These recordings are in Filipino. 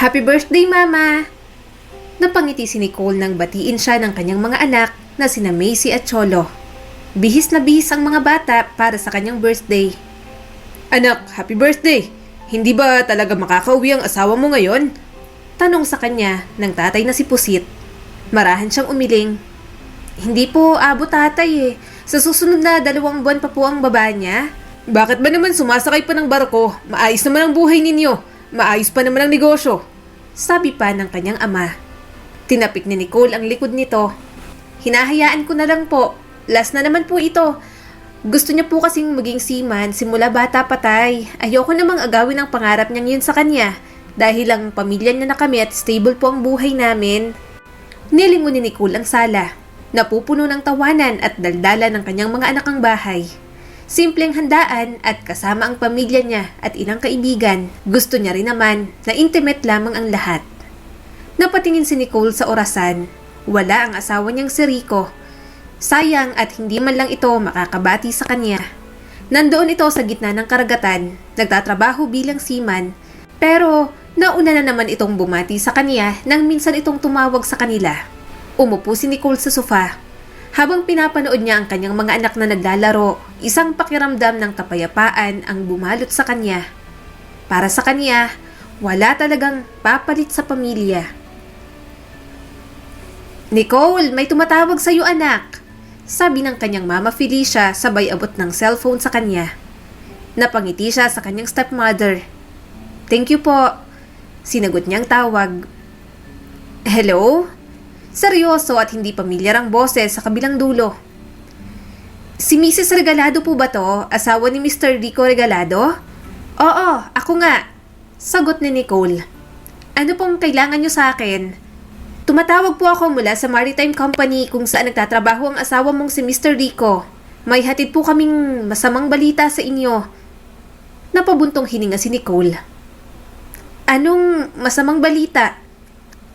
Happy birthday, Mama! Napangiti si Nicole nang batiin siya ng kanyang mga anak na sina Macy at Cholo. Bihis na bihis ang mga bata para sa kanyang birthday. Anak, happy birthday! Hindi ba talaga makakauwi ang asawa mo ngayon? Tanong sa kanya ng tatay na si Pusit. Marahan siyang umiling. Hindi po, abo tatay eh. Sa susunod na 2 buwan pa po ang baba niya. Bakit ba naman sumasakay pa ng barko? Maayos naman ang buhay ninyo. Maayos pa naman ang negosyo. Sabi pa ng kanyang ama. Tinapik ni Nicole ang likod nito. Hinahayaan ko na lang po. Last na naman po ito. Gusto niya po kasing maging seaman simula bata patay. Ayoko namang agawin ang pangarap niyang yun sa kanya. Dahil lang pamilya niya na kami at stable po ang buhay namin. Nilingon ni Nicole ang sala. Napupuno ng tawanan at daldala ng kanyang mga anak ang bahay. Simpleng handaan at kasama ang pamilya niya at ilang kaibigan. Gusto niya rin naman na intimate lamang ang lahat. Napatingin si Nicole sa orasan. Wala ang asawa niyang si Rico. Sayang at hindi man lang ito makakabati sa kanya. Nandoon ito sa gitna ng karagatan, nagtatrabaho bilang seaman. Pero nauna na naman itong bumati sa kanya nang minsan itong tumawag sa kanila. Umupo si Nicole sa sofa. Habang pinapanood niya ang kanyang mga anak na naglalaro, isang pakiramdam ng kapayapaan ang bumalot sa kanya. Para sa kanya, wala talagang papalit sa pamilya. Nicole, may tumatawag sa iyo anak. Sabi ng kanyang mama Felicia sabay abot ng cellphone sa kanya. Napangiti siya sa kanyang stepmother. Thank you po. Sinagot niyang tawag. Hello? Seryoso at hindi pamilyar ang boses sa kabilang dulo. Si Mrs. Regalado po ba to? Asawa ni Mr. Rico Regalado? Oo, ako nga. Sagot ni Nicole. Ano pong kailangan niyo sa akin? Tumatawag po ako mula sa maritime company kung saan nagtatrabaho ang asawa mong si Mr. Rico. May hatid po kaming masamang balita sa inyo. Napabuntong hininga si Nicole. Anong masamang balita?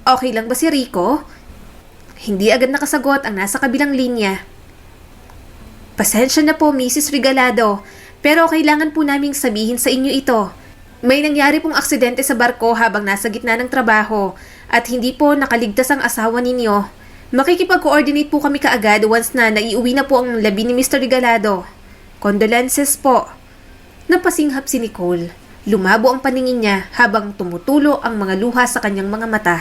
Okay lang ba si Rico? Hindi agad nakasagot ang nasa kabilang linya. Pasensya na po, Mrs. Regalado, pero kailangan po naming sabihin sa inyo ito. May nangyari pong aksidente sa barko habang nasa gitna ng trabaho at hindi po nakaligtas ang asawa ninyo. Makikipag-coordinate po kami kaagad once na naiuwi na po ang labi ni Mr. Regalado. Condolences po. Napasinghap si Nicole. Lumabo ang paningin niya habang tumutulo ang mga luha sa kanyang mga mata.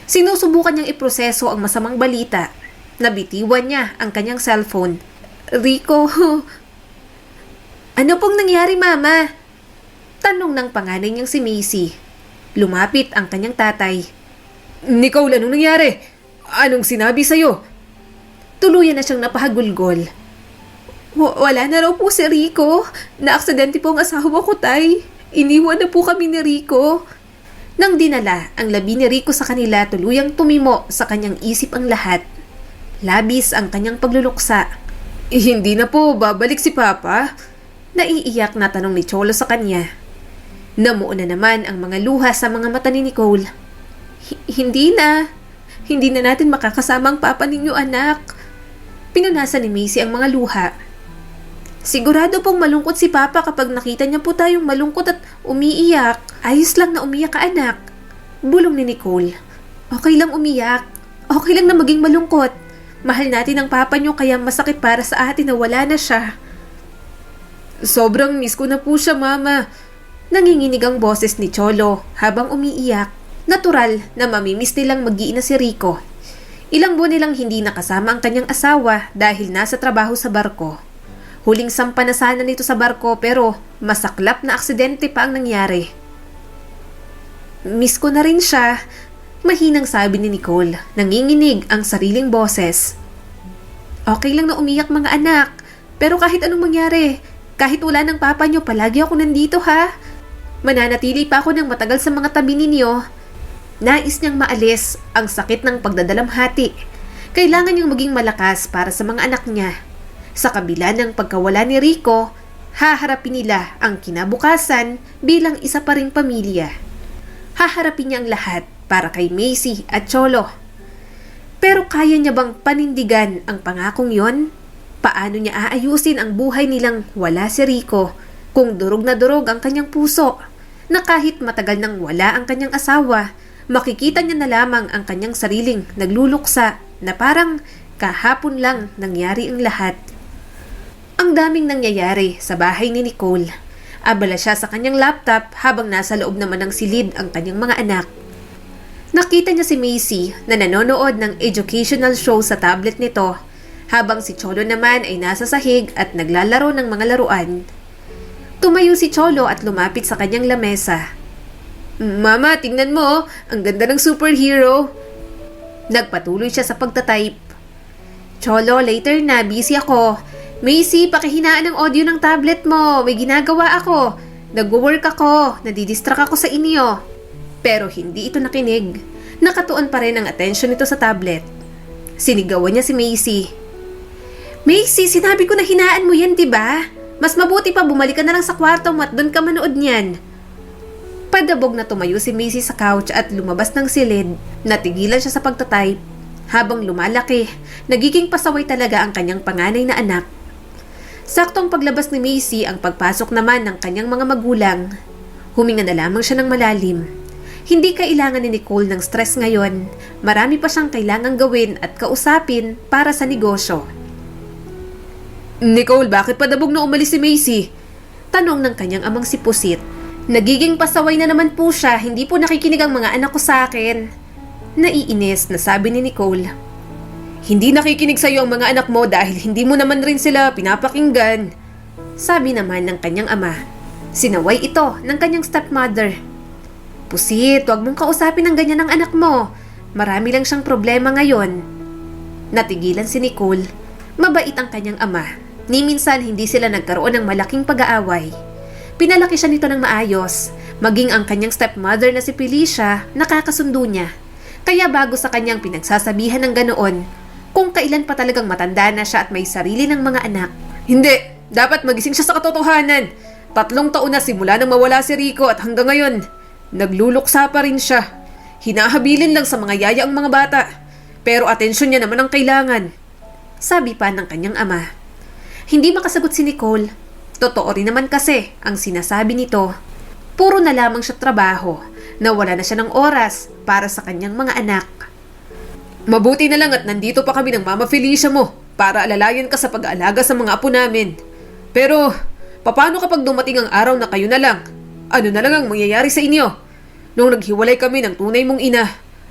Sinusubukan niyang iproseso ang masamang balita. Nabitiwan niya ang kanyang cellphone. Rico, ano pong nangyari, Mama? Tanong ng panganay niyang si Macy. Lumapit ang kanyang tatay. Nicole, anong nangyari? Anong sinabi sa'yo? Tuluyan na siyang napahagulgol. Wala na raw po si Rico. Naaksidente po ang asawa ko, tay. Iniwan na po kami ni Rico. Nang dinala ang labi ni Rico sa kanila, tuluyang tumimo sa kanyang isip ang lahat. Labis ang kanyang pagluluksa. Hindi na po babalik si Papa? Naiiyak na tanong ni Cholo sa kanya. Namuo na naman ang mga luha sa mga mata ni Nicole. Hindi na. Hindi na natin makakasama ang papa ninyo, anak. Pinunasan ni Macy ang mga luha. Sigurado pong malungkot si Papa kapag nakita niya po tayong malungkot at umiiyak. Ayos lang na umiyak ka, anak. Bulong ni Nicole. Okay lang umiyak. Okay lang na maging malungkot. Mahal natin ang papa niyo kaya masakit para sa atin na wala na siya. Sobrang miss ko na po siya, Mama. Nanginginig ang boses ni Cholo habang umiiyak. Natural na mamimiss nilang mag-iina si Rico. Ilang buwan nilang hindi nakasama ang kanyang asawa dahil nasa trabaho sa barko. Huling sampa na sana nito sa barko pero masaklap na aksidente pa ang nangyari. Miss ko na rin siya, mahinang sabi ni Nicole. Nanginginig ang sariling boses. Okay lang na umiyak mga anak, pero kahit anong mangyari, kahit wala ng papa niyo, palagi ako nandito ha. Mananatili pa ako ng matagal sa mga tabi ninyo. Nais niyang maalis ang sakit ng pagdadalamhati. Kailangan niyang maging malakas para sa mga anak niya. Sa kabila ng pagkawala ni Rico, haharapin nila ang kinabukasan bilang isa pa ring pamilya. Haharapin niya ang lahat para kay Macy at Cholo. Pero kaya niya bang panindigan ang pangakong yon? Paano niya aayusin ang buhay nilang wala si Rico kung durog na durog ang kanyang puso? na kahit matagal nang wala ang kanyang asawa, makikita niya na lamang ang kanyang sariling nagluluksa na parang kahapon lang nangyari ang lahat. Ang daming nangyayari sa bahay ni Nicole. Abala siya sa kanyang laptop habang nasa loob naman ng silid ang kanyang mga anak. Nakita niya si Macy na nanonood ng educational show sa tablet nito habang si Cholo naman ay nasa sahig at naglalaro ng mga laruan. Tumayo si Cholo at lumapit sa kanyang lamesa. "Mama, tingnan mo, ang ganda ng superhero." Nagpatuloy siya sa pagtatype. "Cholo, later na, busy ako. Macy, pakihinaan ang audio ng tablet mo. May ginagawa ako. Nagwo-work ako. Nadidistract ako sa inyo." Pero hindi ito nakinig. Nakatuon pa rin ang atensyon nito sa tablet. Sinigawan niya si Macy. "Macy, sinabi ko na hinaan mo yan, diba? Mas mabuti pa bumalik ka na lang sa kwarto mo at doon ka manood niyan." Padabog na tumayo si Macy sa couch at lumabas ng silid. Natigilan siya sa pagtatype. Habang lumalaki, nagiging pasaway talaga ang kanyang panganay na anak. Saktong paglabas ni Macy ang pagpasok naman ng kanyang mga magulang. Huminga na lamang siya ng malalim. Hindi kailangan ni Nicole ng stress ngayon. Marami pa siyang kailangang gawin at kausapin para sa negosyo. "Nicole, bakit padabog na umalis si Macy?" Tanong ng kanyang amang si Pusit. "Nagiging pasaway na naman po siya. Hindi po nakikinig ang mga anak ko sa akin." Naiinis na sabi ni Nicole. "Hindi nakikinig sa iyo ang mga anak mo dahil hindi mo naman rin sila pinapakinggan," sabi naman ng kanyang ama. Sinaway ito ng kanyang stepmother. "Pusit, wag mong kausapin ng ganyan ang anak mo. Marami lang siyang problema ngayon." Natigilan si Nicole. Mabait ang kanyang ama. Ni minsan hindi sila nagkaroon ng malaking pag-aaway. Pinalaki siya nito ng maayos. Maging ang kanyang stepmother na si Felicia, nakakasundo niya. Kaya bago sa kanyang pinagsasabihan ng ganoon, kung kailan pa talagang matanda na siya at may sarili ng mga anak. "Hindi! Dapat magising siya sa katotohanan. 3 taon na simula nang mawala si Rico at hanggang ngayon, nagluluksa pa rin siya. Hinahabilin lang sa mga yaya ang mga bata. Pero atensyon niya naman ang kailangan," sabi pa ng kanyang ama. Hindi makasagot si Nicole. Totoo rin naman kasi ang sinasabi nito. Puro na lamang siya trabaho. Nawala na siya ng oras para sa kanyang mga anak. "Mabuti na lang at nandito pa kami ng Mama Felicia mo para alalayan ka sa pag-aalaga sa mga apo namin. Pero, paano kapag dumating ang araw na kayo na lang? Ano na lang ang mangyayari sa inyo? Nung naghiwalay kami ng tunay mong ina,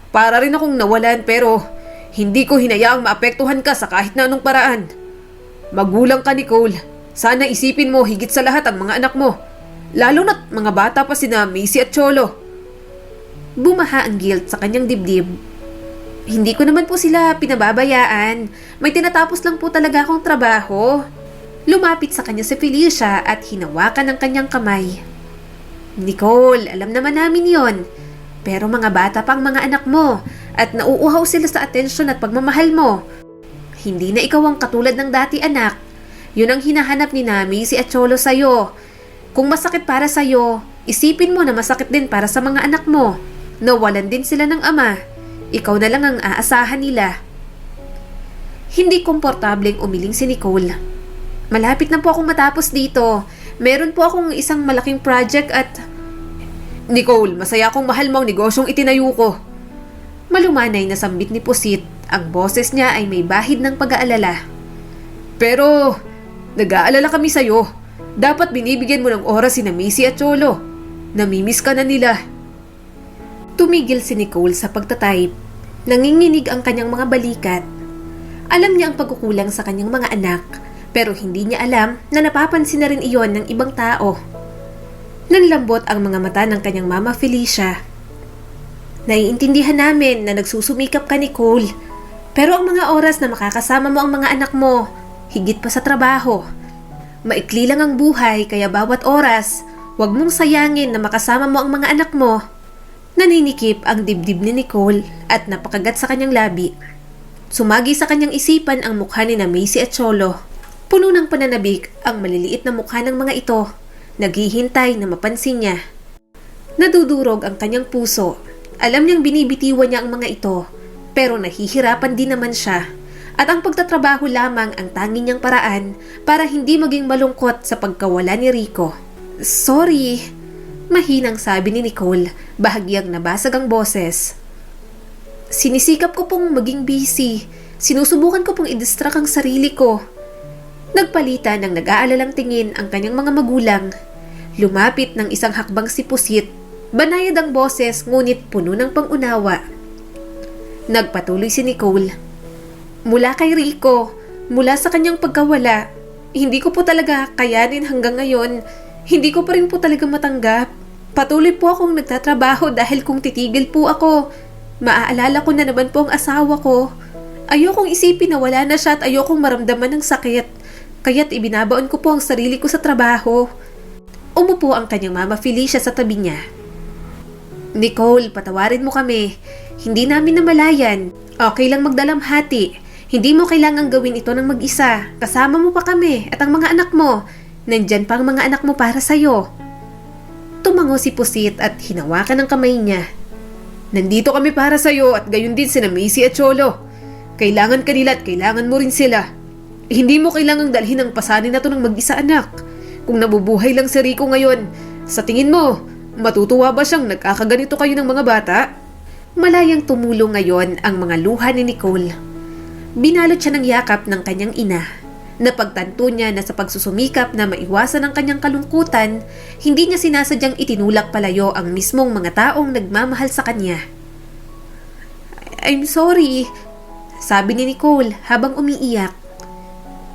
para rin akong nawalan pero hindi ko hinayaang maapektuhan ka sa kahit na anong paraan. Magulang ka, Nicole. Sana isipin mo higit sa lahat ang mga anak mo. Lalo na't mga bata pa sina Macy at Cholo." Bumaha ang guilt sa kanyang dibdib. "Hindi ko naman po sila pinababayaan. May tinatapos lang po talaga akong trabaho." Lumapit sa kanya si Felicia at hinawakan ang kanyang kamay. "Nicole, alam naman namin yon. Pero mga bata pa ang mga anak mo at nauuhaw sila sa atensyon at pagmamahal mo. Hindi na ikaw ang katulad ng dati, anak. Yun ang hinahanap ni Macy at Cholo sa'yo. Kung masakit para sa'yo, isipin mo na masakit din para sa mga anak mo. Nawalan din sila ng ama. Ikaw na lang ang aasahan nila." Hindi komportableng umiling si Nicole. "Malapit na po akong matapos dito. Meron po akong isang malaking project at..." "Nicole, masaya akong mahal mo ang negosyong itinayo ko." Malumanay na sambit ni Pusit. Ang boses niya ay may bahid ng pag-aalala. "Pero, nag-aalala kami sa'yo. Dapat binibigyan mo ng oras si Macy at Cholo. Namimiss ka na nila." Tumigil si Nicole sa pagtatype. Nanginginig ang kanyang mga balikat. Alam niya ang pagkukulang sa kanyang mga anak, pero hindi niya alam na napapansin na rin iyon ng ibang tao. Nanlambot ang mga mata ng kanyang Mama Felicia. "Naiintindihan namin na nagsusumikap ka, Nicole. Pero ang mga oras na makakasama mo ang mga anak mo, higit pa sa trabaho. Maikli lang ang buhay kaya bawat oras, huwag mong sayangin na makasama mo ang mga anak mo." Naninikip ang dibdib ni Nicole at napakagat sa kanyang labi. Sumagi sa kanyang isipan ang mukha ni Macy at Cholo. Puno ng pananabik ang maliliit na mukha ng mga ito. Naghihintay na mapansin niya. Nadudurog ang kanyang puso. Alam niyang binibitiwan niya ang mga ito, pero nahihirapan din naman siya. At ang pagtatrabaho lamang ang tanging niyang paraan para hindi maging malungkot sa pagkawala ni Rico. "Sorry." Mahinang sabi ni Nicole, bahagyang nabasag ang boses. Sinisikap ko pong maging busy. Sinusubukan ko pong i-distract ang sarili ko. Nagpalitan ng nag-aalalang tingin ang kanyang mga magulang. Lumapit ng isang hakbang si Pusit. Banayad ang boses ngunit puno ng pangunawa. Nagpatuloy si Nicole. Mula kay Rico, mula sa kanyang pagkawala, hindi ko po talaga kayanin hanggang ngayon. Hindi ko pa rin po talaga matanggap. Patuloy po akong nagtatrabaho dahil kung titigil po ako, maaalala ko na naman po ang asawa ko. Ayokong isipin na wala na siya at ayokong maramdaman ng sakit. Kaya't ibinabaon ko po ang sarili ko sa trabaho. Umupo ang kanyang mama Felicia sa tabi niya. Nicole, patawarin mo kami. Hindi namin namalayan. Okay lang magdalamhati. Hindi mo kailangang gawin ito ng mag-isa. Kasama mo pa kami at ang mga anak mo. Nandyan pa ang mga anak mo para sa'yo. Tumango si Pusit at hinawakan ang kamay niya. Nandito kami para sa'yo at gayon din sina Macy at Cholo. Kailangan kanila at kailangan mo rin sila. Hindi mo kailangang dalhin ang pasanin na to ng mag-isa anak. Kung nabubuhay lang si Rico ngayon, sa tingin mo, matutuwa ba siyang nagkakaganito kayo ng mga bata? Malayang tumulong ngayon ang mga luha ni Nicole. Binalot siya ng yakap ng kanyang ina. Napagtanto niya na sa pagsusumikap na maiwasan ang kanyang kalungkutan, hindi niya sinasadyang itinulak palayo ang mismong mga taong nagmamahal sa kanya. I'm sorry, sabi ni Nicole habang umiiyak.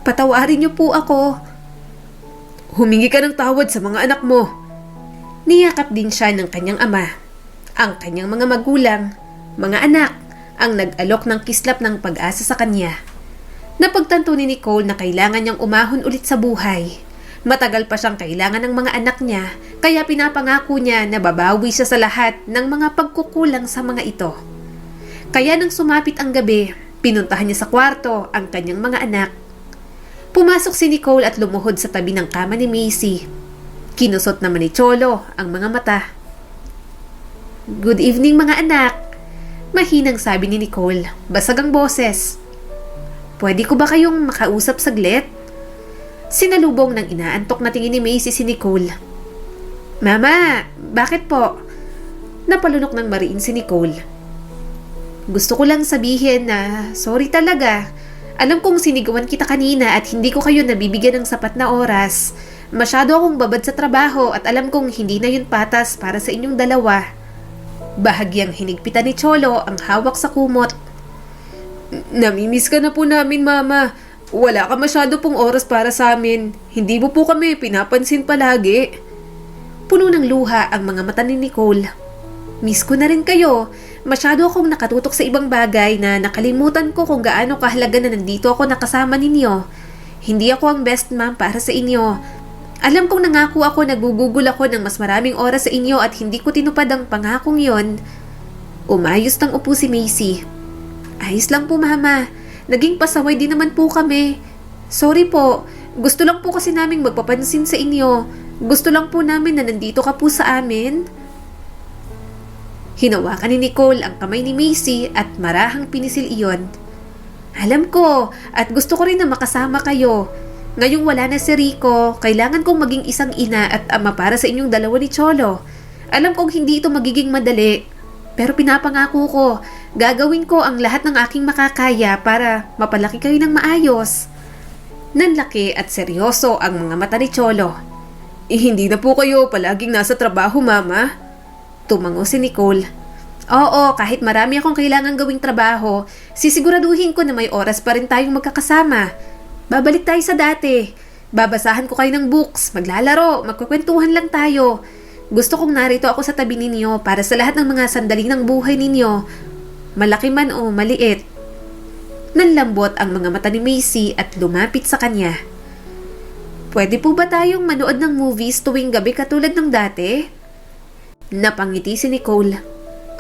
Patawarin niyo po ako. Humingi ka ng tawad sa mga anak mo. Niyakap din siya ng kanyang ama. Ang kanyang mga magulang, mga anak, ang nag-alok ng kislap ng pag-asa sa kanya. Napagtanto ni Nicole na kailangan niyang umahon ulit sa buhay. Matagal pa siyang kailangan ng mga anak niya, kaya pinapangako niya na babawi siya sa lahat ng mga pagkukulang sa mga ito. Kaya nang sumapit ang gabi, pinuntahan niya sa kwarto ang kanyang mga anak. Pumasok si Nicole at lumuhod sa tabi ng kama ni Macy. Kinusot naman ni Cholo ang mga mata. Good evening mga anak. Mahinang sabi ni Nicole, basag ang boses. Pwede ko ba kayong makausap saglit? Sinalubong ng inaantok na tingin ni Macy si Nicole. Mama, bakit po? Napalunok ng mariin si Nicole. Gusto ko lang sabihin na sorry talaga. Alam kong sinigawan kita kanina at hindi ko kayo nabibigyan ng sapat na oras. Masyado akong babad sa trabaho at alam kong hindi na yun patas para sa inyong dalawa. Bahagyang hinigpitan ni Cholo ang hawak sa kumot. Namimiss ka na po namin, Mama. Wala ka masyado pong oras para sa amin. Hindi mo po kami pinapansin palagi. Puno ng luha ang mga mata ni Nicole. Miss ko na rin kayo. Masyado akong nakatutok sa ibang bagay na nakalimutan ko kung gaano kahalaga na nandito ako nakasama ninyo. Hindi ako ang best mom para sa inyo. Alam kong nangako ako na gugugol ako ng mas maraming oras sa inyo at hindi ko tinupad ang pangakong yon. Umayos ng upo si Macy. Ayos lang po, Mama. Naging pasaway din naman po kami. Sorry po. Gusto lang po kasi naming magpapansin sa inyo. Gusto lang po namin na nandito ka po sa amin. Hinawakan ni Nicole ang kamay ni Macy at marahang pinisil iyon. Alam ko at gusto ko rin na makasama kayo. Ngayong wala na si Rico, kailangan kong maging isang ina at ama para sa inyong dalawa ni Cholo. Alam kong hindi ito magiging madali, pero pinapangako ko, gagawin ko ang lahat ng aking makakaya para mapalaki kayo ng maayos. Nanlaki at seryoso ang mga mata ni Cholo. Hindi na po kayo palaging nasa trabaho, Mama. Tumango si Nicole. Oo, kahit marami akong kailangan gawing trabaho, sisiguraduhin ko na may oras pa rin tayong magkakasama. Babalik tayo sa dati. Babasahan ko kayo ng books, maglalaro, magkukwentuhan lang tayo. Gusto kong narito ako sa tabi ninyo para sa lahat ng mga sandali ng buhay ninyo. Malaki man o maliit. Nanlambot ang mga mata ni Macy at lumapit sa kanya. Pwede po ba tayong manood ng movies tuwing gabi katulad ng dati? Napangiti si Nicole.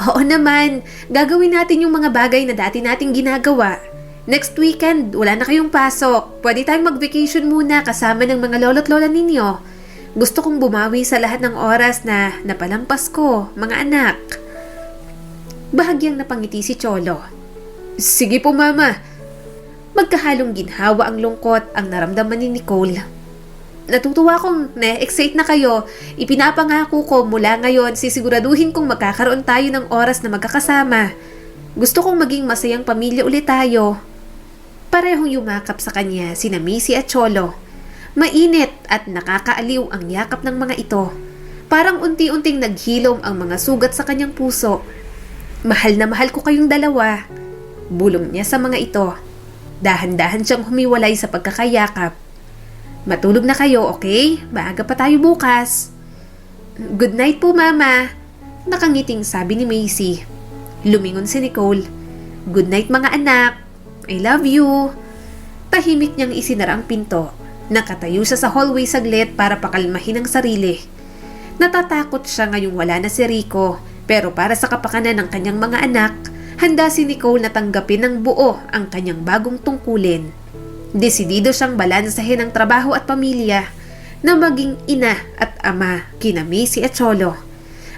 Oo naman, gagawin natin yung mga bagay na dati nating ginagawa. Next weekend, wala na kayong pasok. Pwede tayong mag-vacation muna kasama ng mga lolo't lola ninyo. Gusto kong bumawi sa lahat ng oras na napalampas ko, mga anak. Bahagyang napangiti si Cholo. Sige po, Mama. Magkahalong ginhawa ang lungkot ang naramdaman ni Nicole. Natutuwa kong na-excite na kayo. Ipinapangako ko mula ngayon sisiguraduhin kong magkakaroon tayo ng oras na magkakasama. Gusto kong maging masayang pamilya ulit tayo. Parehong yumakap sa kanya sina Macy at Cholo. Mainit at nakakaaliw ang yakap ng mga ito. Parang unti-unting naghilom ang mga sugat sa kanyang puso. Mahal na mahal ko kayong dalawa. Bulong niya sa mga ito. Dahan-dahan siyang humiwalay sa pagkakayakap. Matulog na kayo, okay? Maaga pa tayo bukas. Good night po, Mama. Nakangiting sabi ni Macy. Lumingon si Nicole. Good night mga anak. I love you. Tahimik niyang isinara ang pinto. Nakatayo siya sa hallway saglit para pakalmahin ang sarili. Natatakot siya ngayong wala na si Rico. Pero para sa kapakanan ng kanyang mga anak, handa si Nicole na tanggapin ng buo ang kanyang bagong tungkulin. Desidido siyang balansahin ang trabaho at pamilya na maging ina at ama kina Macy at Cholo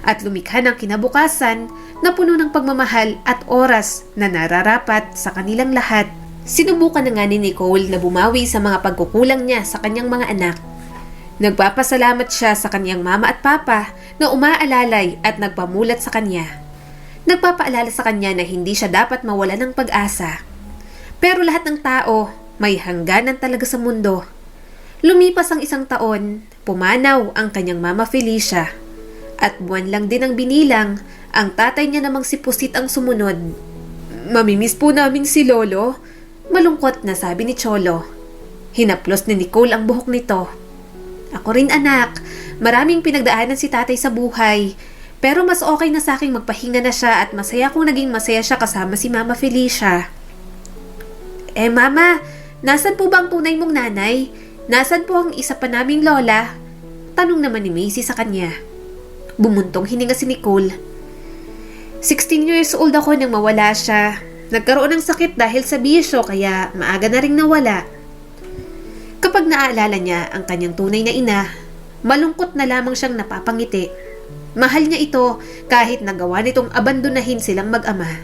at lumikha ng kinabukasan na puno ng pagmamahal at oras na nararapat sa kanilang lahat. Sinubukan na nga ni Nicole na bumawi sa mga pagkukulang niya sa kanyang mga anak. Nagpapasalamat siya sa kanyang mama at papa na umaalalay at nagpamulat sa kanya. Nagpapaalala sa kanya na hindi siya dapat mawala ng pag-asa. Pero lahat ng tao may hangganan talaga sa mundo. Lumipas ang 1 taon, pumanaw ang kanyang mama Felicia. At buwan lang din ang binilang, ang tatay niya namang si Pusit ang sumunod. Mamimiss po namin si Lolo, malungkot na sabi ni Cholo. Hinaplos ni Nicole ang buhok nito. Ako rin anak, maraming pinagdaanan si tatay sa buhay. Pero mas okay na sa aking magpahinga na siya at masaya kong naging masaya siya kasama si Mama Felicia. Mama, nasan po ba ang tunay mong nanay? Nasan po ang isa pa naming lola? Tanong naman ni Macy sa kanya. Bumuntong hininga si Nicole. 16 years old ako nang mawala siya. Nagkaroon ng sakit dahil sa bisyo kaya maaga na ring nawala. Kapag naaalala niya ang kanyang tunay na ina, malungkot na lamang siyang napapangiti. Mahal niya ito kahit nagawa nitong abandonahin silang mag-ama.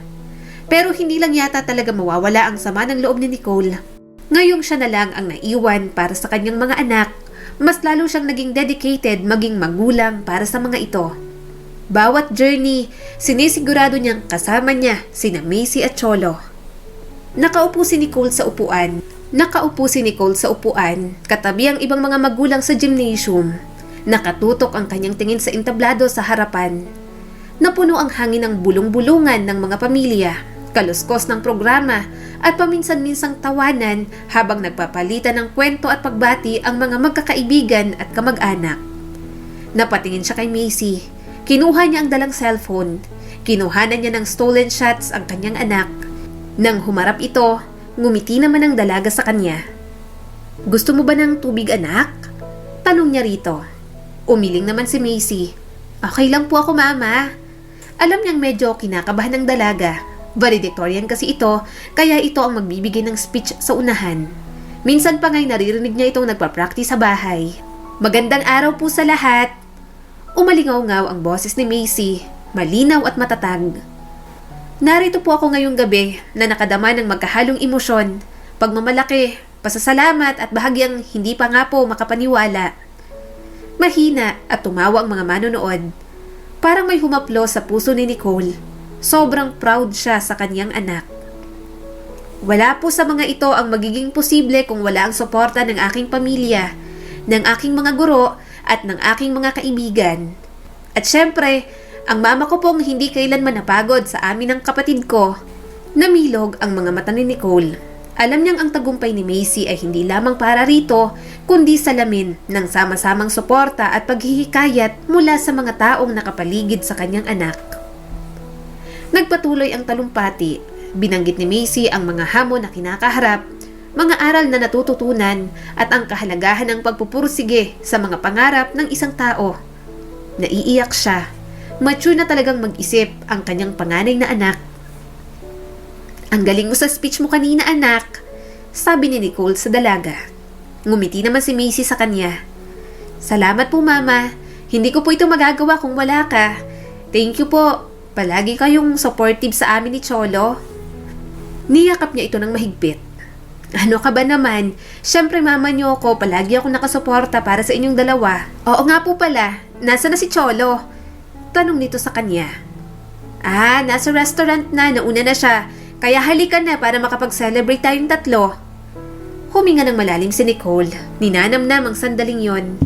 Pero hindi lang yata talaga mawawala ang sama ng loob ni Nicole. Ngayong siya na lang ang naiwan para sa kanyang mga anak, mas lalo siyang naging dedicated maging magulang para sa mga ito. Bawat journey, sinisigurado niyang kasama niya sina Macy at Cholo. Nakaupo si Nicole sa upuan. Katabi ang ibang mga magulang sa gymnasium. Nakatutok ang kanyang tingin sa entablado sa harapan. Napuno ang hangin ng bulong-bulungan ng mga pamilya, kaluskos ng programa at paminsan-minsang tawanan habang nagpapalitan ng kwento at pagbati ang mga magkakaibigan at kamag-anak. Napatingin siya kay Macy. Kinuha niya ang dalang cellphone. Kinuhanan niya ng stolen shots ang kanyang anak. Nang humarap ito, ngumiti naman ang dalaga sa kanya. Gusto mo ba ng tubig anak? Tanong niya rito. Umiling naman si Macy. Okay lang po ako mama. Alam niyang medyo kinakabahan ng dalaga. Valedictorian kasi ito, kaya ito ang magbibigay ng speech sa unahan. Minsan pa nga'y naririnig niya itong nagpa-practice sa bahay. Magandang araw po sa lahat. Umalingaw-ngaw ang boses ni Macy, malinaw at matatag. Narito po ako ngayong gabi na nakadama ng magkahalong emosyon, pagmamalaki, pasasalamat at bahagyang hindi pa nga po makapaniwala. Mahina at tumawa ang mga manonood. Parang may humaplo sa puso ni Nicole. Sobrang proud siya sa kanyang anak. Wala po sa mga ito ang magiging posible kung wala ang suporta ng aking pamilya, ng aking mga guro at ng aking mga kaibigan. At syempre, ang mama ko pong hindi kailanman napagod sa amin ng kapatid ko. Namilog ang mga mata ni Nicole. Alam niyang ang tagumpay ni Macy ay hindi lamang para rito, kundi salamin ng sama-samang suporta at paghihikayat mula sa mga taong nakapaligid sa kanyang anak. Nagpatuloy ang talumpati. Binanggit ni Macy ang mga hamon na kinakaharap, mga aral na natututunan at ang kahalagahan ng pagpupursige sa mga pangarap ng isang tao. Naiiyak siya. Mature na talagang mag-isip ang kanyang panganay na anak. Ang galing mo sa speech mo kanina anak, sabi ni Nicole sa dalaga. Ngumiti naman si Macy sa kanya. Salamat po mama, hindi ko po ito magagawa kung wala ka. Thank you po. Palagi kayong supportive sa amin ni Cholo. Niyakap niya ito ng mahigpit. Ano ka ba naman? Siyempre mama niyo ako, palagi ako nakasuporta para sa inyong dalawa. Oo nga po pala, nasa na si Cholo? Tanong nito sa kanya. Nasa restaurant na, nauna na siya. Kaya halika na para makapag-celebrate tayong tatlo. Huminga ng malalim si Nicole. Ninanamnam ang sandaling yon.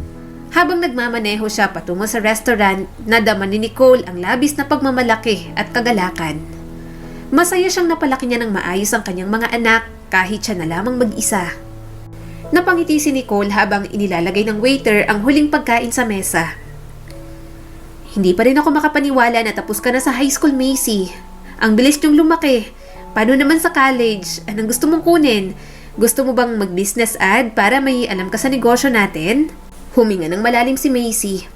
Habang nagmamaneho siya patungo sa restaurant, nadama ni Nicole ang labis na pagmamalaki at kagalakan. Masaya siyang napalaki niya ng maayos ang kanyang mga anak kahit siya na lamang mag-isa. Napangiti si Nicole habang inilalagay ng waiter ang huling pagkain sa mesa. Hindi pa rin ako makapaniwala na tapos ka na sa high school, Macy. Ang bilis niyong lumaki. Paano naman sa college? Anong gusto mong kunin? Gusto mo bang mag-business ad para may alam ka sa negosyo natin? Huminga ng malalim si Macy.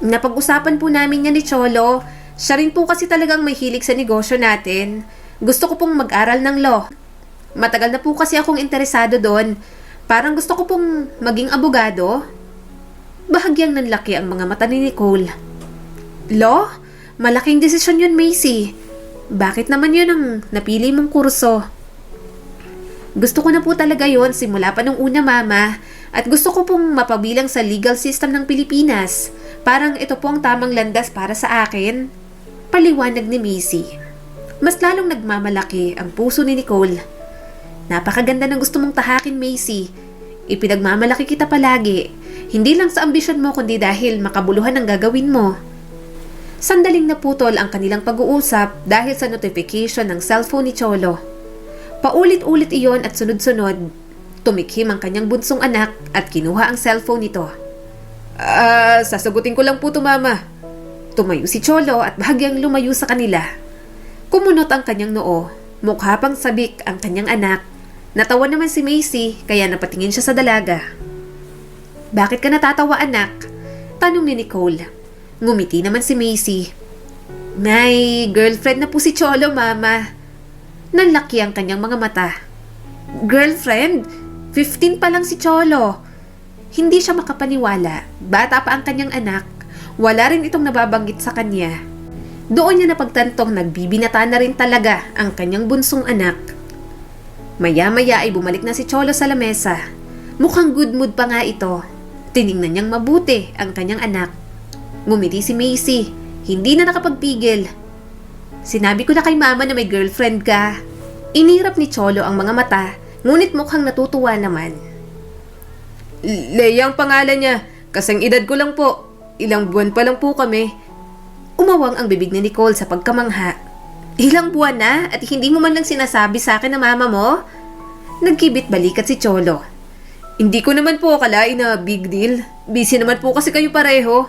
Napag-usapan po namin yan ni Cholo. Siya rin po kasi talagang may hilig sa negosyo natin. Gusto ko pong mag-aral ng law. Matagal na po kasi akong interesado doon. Parang gusto ko pong maging abogado. Bahagyang nanlaki ang mga mata ni Nicole. Law? Malaking desisyon yun, Macy. Bakit naman yun ang napili mong kurso? Gusto ko na po talaga yun simula pa nung una, mama. At gusto ko pong mapabilang sa legal system ng Pilipinas. Parang ito po ang tamang landas para sa akin. Paliwanag ni Macy. Mas lalong nagmamalaki ang puso ni Nicole. Napakaganda ng gusto mong tahakin, Macy. Ipinagmamalaki kita palagi. Hindi lang sa ambisyon mo kundi dahil makabuluhan ang gagawin mo. Sandaling naputol ang kanilang pag-uusap dahil sa notification ng cellphone ni Cholo. Paulit-ulit iyon at sunod-sunod. Tumikhim ang kanyang bunsong anak at kinuha ang cellphone nito. Sasagutin ko lang po to, mama. Tumayo si Cholo at bahagyang lumayo sa kanila. Kumunot ang kanyang noo. Mukha pang sabik ang kanyang anak. Natawa naman si Macy kaya napatingin siya sa dalaga. Bakit ka natatawa, anak? Tanong ni Nicole. Ngumiti naman si Macy. May girlfriend na po si Cholo, mama. Nanlaki ang kanyang mga mata. Girlfriend? 15 pa lang si Cholo. Hindi siya makapaniwala. Bata pa ang kanyang anak. Wala rin itong nababanggit sa kanya. Doon niya napagtantong nagbibinata na rin talaga ang kanyang bunsong anak. Maya-maya ay bumalik na si Cholo sa lamesa. Mukhang good mood pa nga ito. Tiningnan niyang mabuti ang kanyang anak. Ngumiti si Macy. Hindi na nakapagpigil. Sinabi ko na kay mama na may girlfriend ka. Inirap ni Cholo ang mga mata, ngunit mukhang natutuwa naman. Leia ang pangalan niya. Kasang edad ko lang po. Ilang buwan pa lang po kami. Umawang ang bibig ni Nicole sa pagkamangha. Ilang buwan na at hindi mo man lang sinasabi sa akin na mama mo? Nagkibit balikat si Cholo. Hindi ko naman po akalain na big deal. Busy naman po kasi kayo pareho.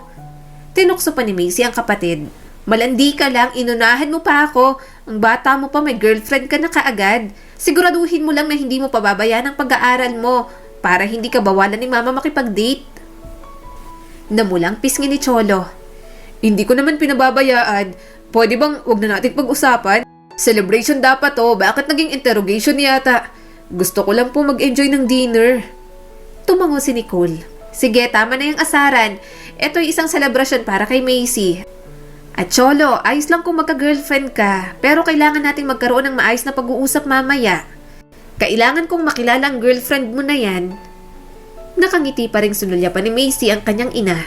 Tinukso pa ni Macy ang kapatid. Malandi ka lang, inunahan mo pa ako. Ang bata mo pa, may girlfriend ka na kaagad. Siguraduhin mo lang na hindi mo pababayaan ang pag-aaral mo para hindi ka bawalan ni mama makipag-date. Namulang pisngi ni Cholo. Hindi ko naman pinababayaan. Pwede bang wag na natin pag-usapan? Celebration dapat to, bakit naging interrogation yata? Gusto ko lang po mag-enjoy ng dinner. Tumango si Nicole. Sige, tama na yung asaran. Ito'y isang celebration para kay Macy. At Cholo, ayos lang kung magka-girlfriend ka, pero kailangan nating magkaroon ng maayos na pag-uusap mamaya. Kailangan kong makilala ang girlfriend mo na yan. Nakangiti pa ring sunulyapan ni Macy ang kanyang ina.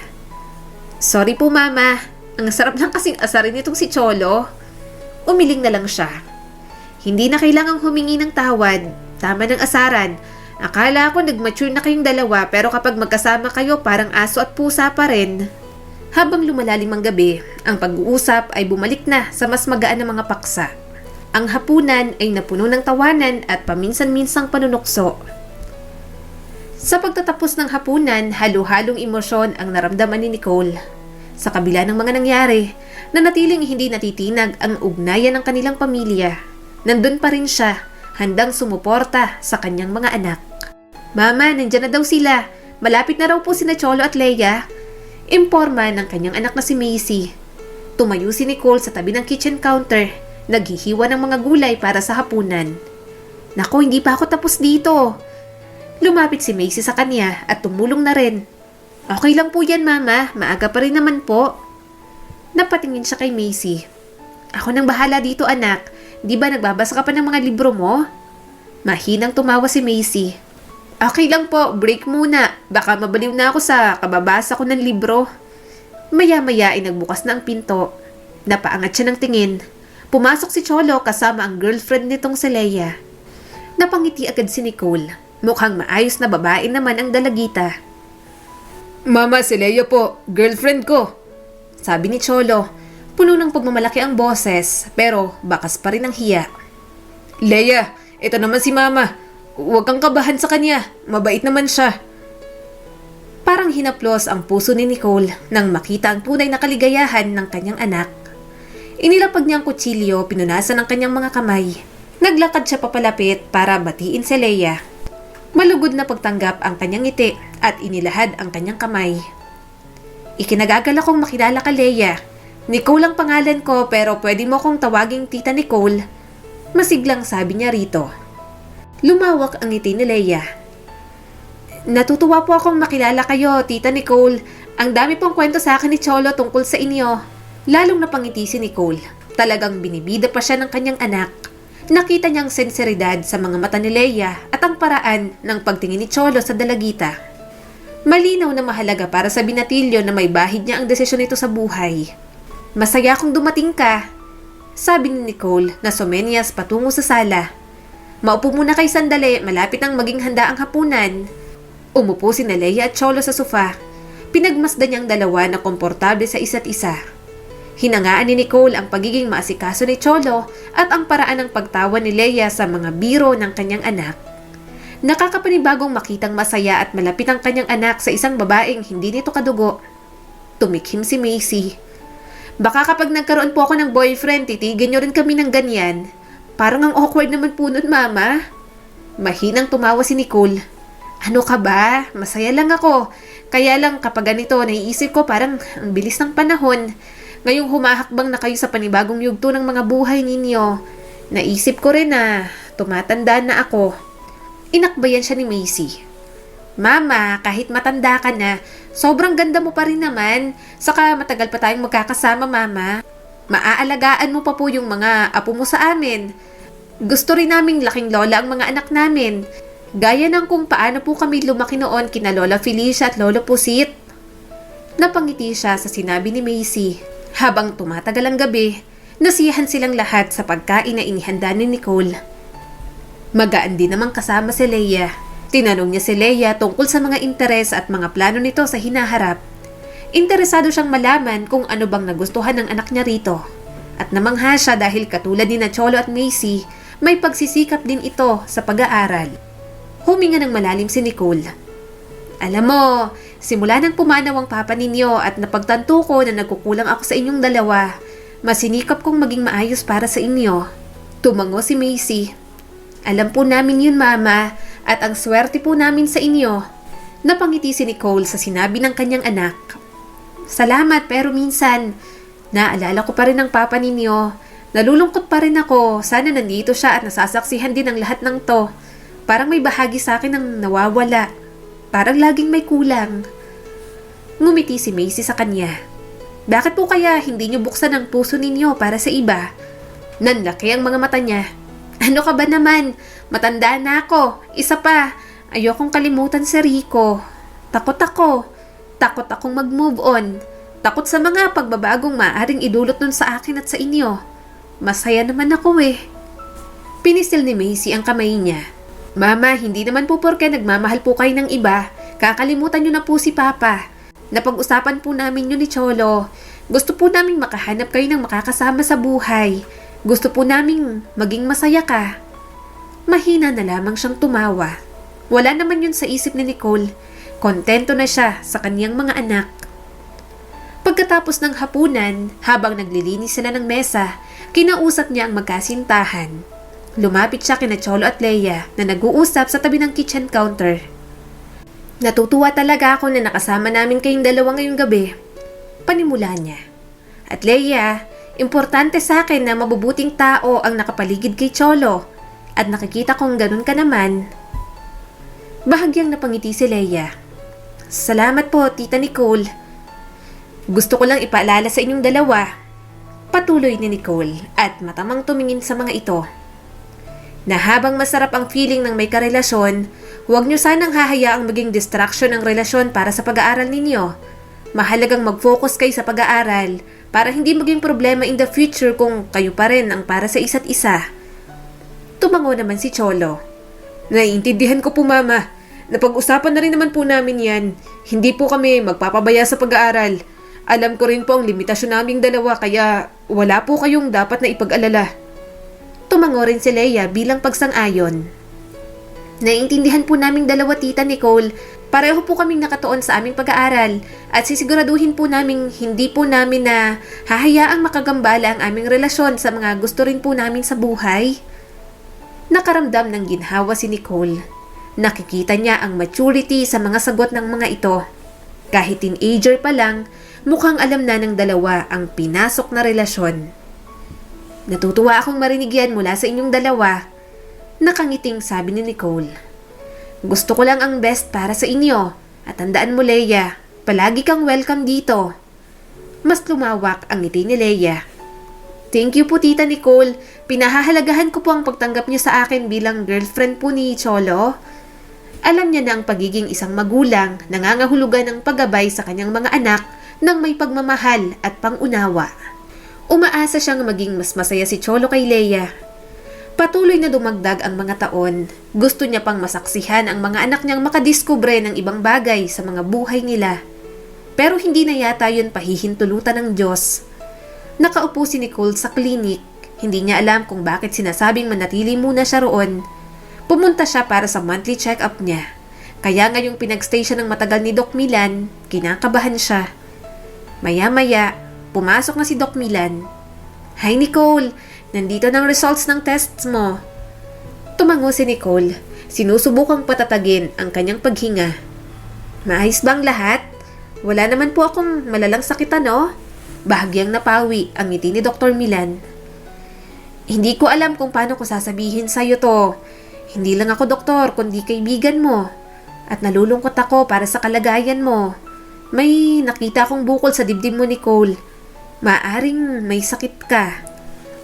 Sorry po, mama. Ang sarap lang kasing asarin nitong si Cholo. Umiling na lang siya. Hindi na kailangang humingi ng tawad. Tama ng asaran. Akala ko nag-mature na kayong dalawa pero kapag magkasama kayo parang aso at pusa pa rin. Habang lumalalim ang gabi, ang pag-uusap ay bumalik na sa mas magaan na mga paksa. Ang hapunan ay napuno ng tawanan at paminsan-minsang panunukso. Sa pagtatapos ng hapunan, halo-halong emosyon ang naramdaman ni Nicole. Sa kabila ng mga nangyari, nanatiling hindi natitinag ang ugnayan ng kanilang pamilya. Nandun pa rin siya, handang sumuporta sa kanyang mga anak. Mama, nandyan na daw sila. Malapit na raw po sina Cholo at Leia. Imporma ng kanyang anak na si Macy. Tumayo si Nicole sa tabi ng kitchen counter, naghihiwa ng mga gulay para sa hapunan. Nako, hindi pa ako tapos dito. Lumapit si Macy sa kanya at tumulong na rin. Okay lang po yan, mama. Maaga pa rin naman po. Napatingin siya kay Macy. Ako nang bahala dito, anak. Di ba nagbabasa ka pa ng mga libro mo? Mahinang tumawa si Macy. Okay lang po, break muna. Baka mabaliw na ako sa kababasa ko ng libro. Maya-maya ay nagbukas na ang pinto. Napaangat siya ng tingin. Pumasok si Cholo kasama ang girlfriend nitong si Leia. Napangiti agad si Nicole. Mukhang maayos na babae naman ang dalagita. Mama, si Leia po. Girlfriend ko. Sabi ni Cholo. Puno ng pagmamalaki ang boses, pero bakas pa rin ang hiya. Leia, ito naman si Mama. Huwag kang kabahan sa kanya. Mabait naman siya. Parang hinaplos ang puso ni Nicole nang makita ang tunay na kaligayahan ng kanyang anak. Inilapag niya ang kutsilyo, pinunasan ang kanyang mga kamay. Naglakad siya papalapit para batiin si Leia. Malugod na pagtanggap ang kanyang ngiti at inilahad ang kanyang kamay. Ikinagagal akong makilala ka, Leia. Nicole ang pangalan ko pero pwede mo kong tawaging Tita Nicole. Masiglang sabi niya rito. Lumawak ang ngiti ni Leia. Natutuwa po akong makilala kayo, Tita Nicole. Ang dami pong kwento sa akin ni Cholo tungkol sa inyo. Lalong napangiti si Nicole. Talagang binibida pa siya ng kanyang anak. Nakita niyang senseridad sa mga mata ni Leia at ang paraan ng pagtingin ni Cholo sa dalagita. Malinaw na mahalaga para sa binatilyo na may bahid niya ang desisyon nito sa buhay. Masaya akong dumating ka, sabi ni Nicole na sumenyas patungo sa sala. Maupo muna kay sandali, malapit nang maging handa ang hapunan. Umupo si Leia at Cholo sa sofa. Pinagmasdan niyang dalawa na komportable sa isa't isa. Hinangaan ni Nicole ang pagiging maasikaso ni Cholo at ang paraan ng pagtawa ni Leia sa mga biro ng kanyang anak. Nakakapanibagong makitang masaya at malapit ang kanyang anak sa isang babaeng hindi nito kadugo. Tumikhim si Macy. Baka kapag nagkaroon po ako ng boyfriend, titigan niyo rin kami ng ganyan. Parang ang awkward naman po nun, Mama. Mahinang tumawa si Nicole. Ano ka ba? Masaya lang ako. Kaya lang kapag ganito, naiisip ko parang ang bilis ng panahon. Ngayong humahakbang na kayo sa panibagong yugto ng mga buhay ninyo, naisip ko rin na tumatanda na ako. Inakbayan siya ni Macy. Mama, kahit matanda ka na, sobrang ganda mo pa rin naman. Saka matagal pa tayong magkakasama, Mama. Maaalagaan mo pa po yung mga apo mo sa amin. Gusto rin naming laking lola ang mga anak namin. Gaya ng kung paano po kami lumaki noon kina Lola Felicia at Lolo Pusit. Napangiti siya sa sinabi ni Macy. Habang tumatagal ang gabi, nasiyahan silang lahat sa pagkain na inihanda ni Nicole. Magaan din namang kasama si Leia. Tinanong niya si Leia tungkol sa mga interes at mga plano nito sa hinaharap. Interesado siyang malaman kung ano bang nagustuhan ng anak niya rito. At namangha siya dahil katulad ni na Cholo at Macy, may pagsisikap din ito sa pag-aaral. Huminga ng malalim si Nicole. Alam mo, simula nang pumanaw ang papa ninyo at napagtanto ko na nagkukulang ako sa inyong dalawa, masinikap kong maging maayos para sa inyo. Tumango si Macy. Alam po namin yun, Mama, at ang swerte po namin sa inyo. Napangiti si Nicole sa sinabi ng kanyang anak. Salamat, pero minsan, naalala ko pa rin ang papa ninyo. Nalulungkot pa rin ako. Sana nandito siya at nasasaksihan din ang lahat ng to. Parang may bahagi sa akin ang nawawala. Parang laging may kulang. Ngumiti si Macy sa kanya. Bakit po kaya hindi niyo buksan ang puso ninyo para sa iba? Nanlaki ang mga mata niya. Ano ka ba naman? Matanda na ako. Isa pa, ayokong kalimutan si Rico. Takot ako. Takot akong mag-move on. Takot sa mga pagbabagong maaaring idulot nun sa akin at sa inyo. Masaya naman ako eh. Pinisil ni Macy ang kamay niya. Mama, hindi naman po porke nagmamahal po kayo ng iba. Kakalimutan niyo na po si Papa. Napag-usapan po namin yun ni Cholo. Gusto po namin makahanap kayo ng makakasama sa buhay. Gusto po namin maging masaya ka. Mahina na lamang siyang tumawa. Wala naman yun sa isip ni Nicole. Kontento na siya sa kaniyang mga anak. Pagkatapos ng hapunan, habang naglilinis sila ng mesa, kinausap niya ang magkasintahan. Lumapit siya kina Cholo at Leia na nag-uusap sa tabi ng kitchen counter. Natutuwa talaga ako na nakasama namin kayong dalawa ngayong gabi. Panimula niya. At Leia, importante sa akin na mabubuting tao ang nakapaligid kay Cholo. At nakikita kong ganun ka naman. Bahagyang napangiti si Leia. Salamat po, Tita Nicole. Gusto ko lang ipaalala sa inyong dalawa. Patuloy ni Nicole at matamang tumingin sa mga ito. Na habang masarap ang feeling ng may karelasyon, huwag nyo sanang hahayaang maging distraction ang relasyon para sa pag-aaral ninyo. Mahalagang mag-focus kayo sa pag-aaral para hindi maging problema in the future kung kayo pa rin ang para sa isa't isa. Tumango naman si Cholo. Naiintindihan ko po, Mama. Napag-usapan na rin naman po namin yan. Hindi po kami magpapabaya sa pag-aaral. Alam ko rin po ang limitasyon naming dalawa kaya wala po kayong dapat na ipag-alala. Tumango rin si Leia bilang pagsang-ayon. Naiintindihan po naming dalawa, Tita Nicole. Pareho po kaming nakatuon sa aming pag-aaral at sisiguraduhin po naming hindi po namin na hahayaang makagambala ang aming relasyon sa mga gusto rin po namin sa buhay. Nakaramdam ng ginhawa si Nicole. Nakikita niya ang maturity sa mga sagot ng mga ito. Kahit teenager pa lang, mukhang alam na ng dalawa ang pinasok na relasyon. Natutuwa akong marinig yan mula sa inyong dalawa. Nakangiting sabi ni Nicole. Gusto ko lang ang best para sa inyo. At tandaan mo, Leia, palagi kang welcome dito. Mas lumawak ang ngiti ni Leia. Thank you po, Tita Nicole. Pinahahalagahan ko po ang pagtanggap niyo sa akin bilang girlfriend po ni Cholo. Alam niya na ang pagiging isang magulang nangangahulugan ng paggabay sa kanyang mga anak ng may pagmamahal at pangunawa. Umaasa siyang maging mas masaya si Cholo kay Leia. Patuloy na dumagdag ang mga taon. Gusto niya pang masaksihan ang mga anak niyang makadiskubre ng ibang bagay sa mga buhay nila. Pero hindi na yata yun pahihintulutan ng Diyos. Nakaupo si Nicole sa klinik. Hindi niya alam kung bakit sinasabing manatili muna siya roon. Pumunta siya para sa monthly check-up niya. Kaya ngayong pinagstay siya ng matagal ni Doc Milan, kinakabahan siya. Maya-maya, pumasok na si Doc Milan. Hi Nicole, nandito ng results ng tests mo. Tumango si Nicole. Sinusubukang patatagin ang kanyang paghinga. Maayos bang lahat? Wala naman po akong malalang sakit, no? Bahagyang napawi ang ngiti ni Dr. Milan. Hindi ko alam kung paano ko sasabihin sa'yo to. Hindi lang ako doktor, kundi kaibigan mo. At nalulungkot ako para sa kalagayan mo. May nakita akong bukol sa dibdib mo, Nicole. Maaring may sakit ka.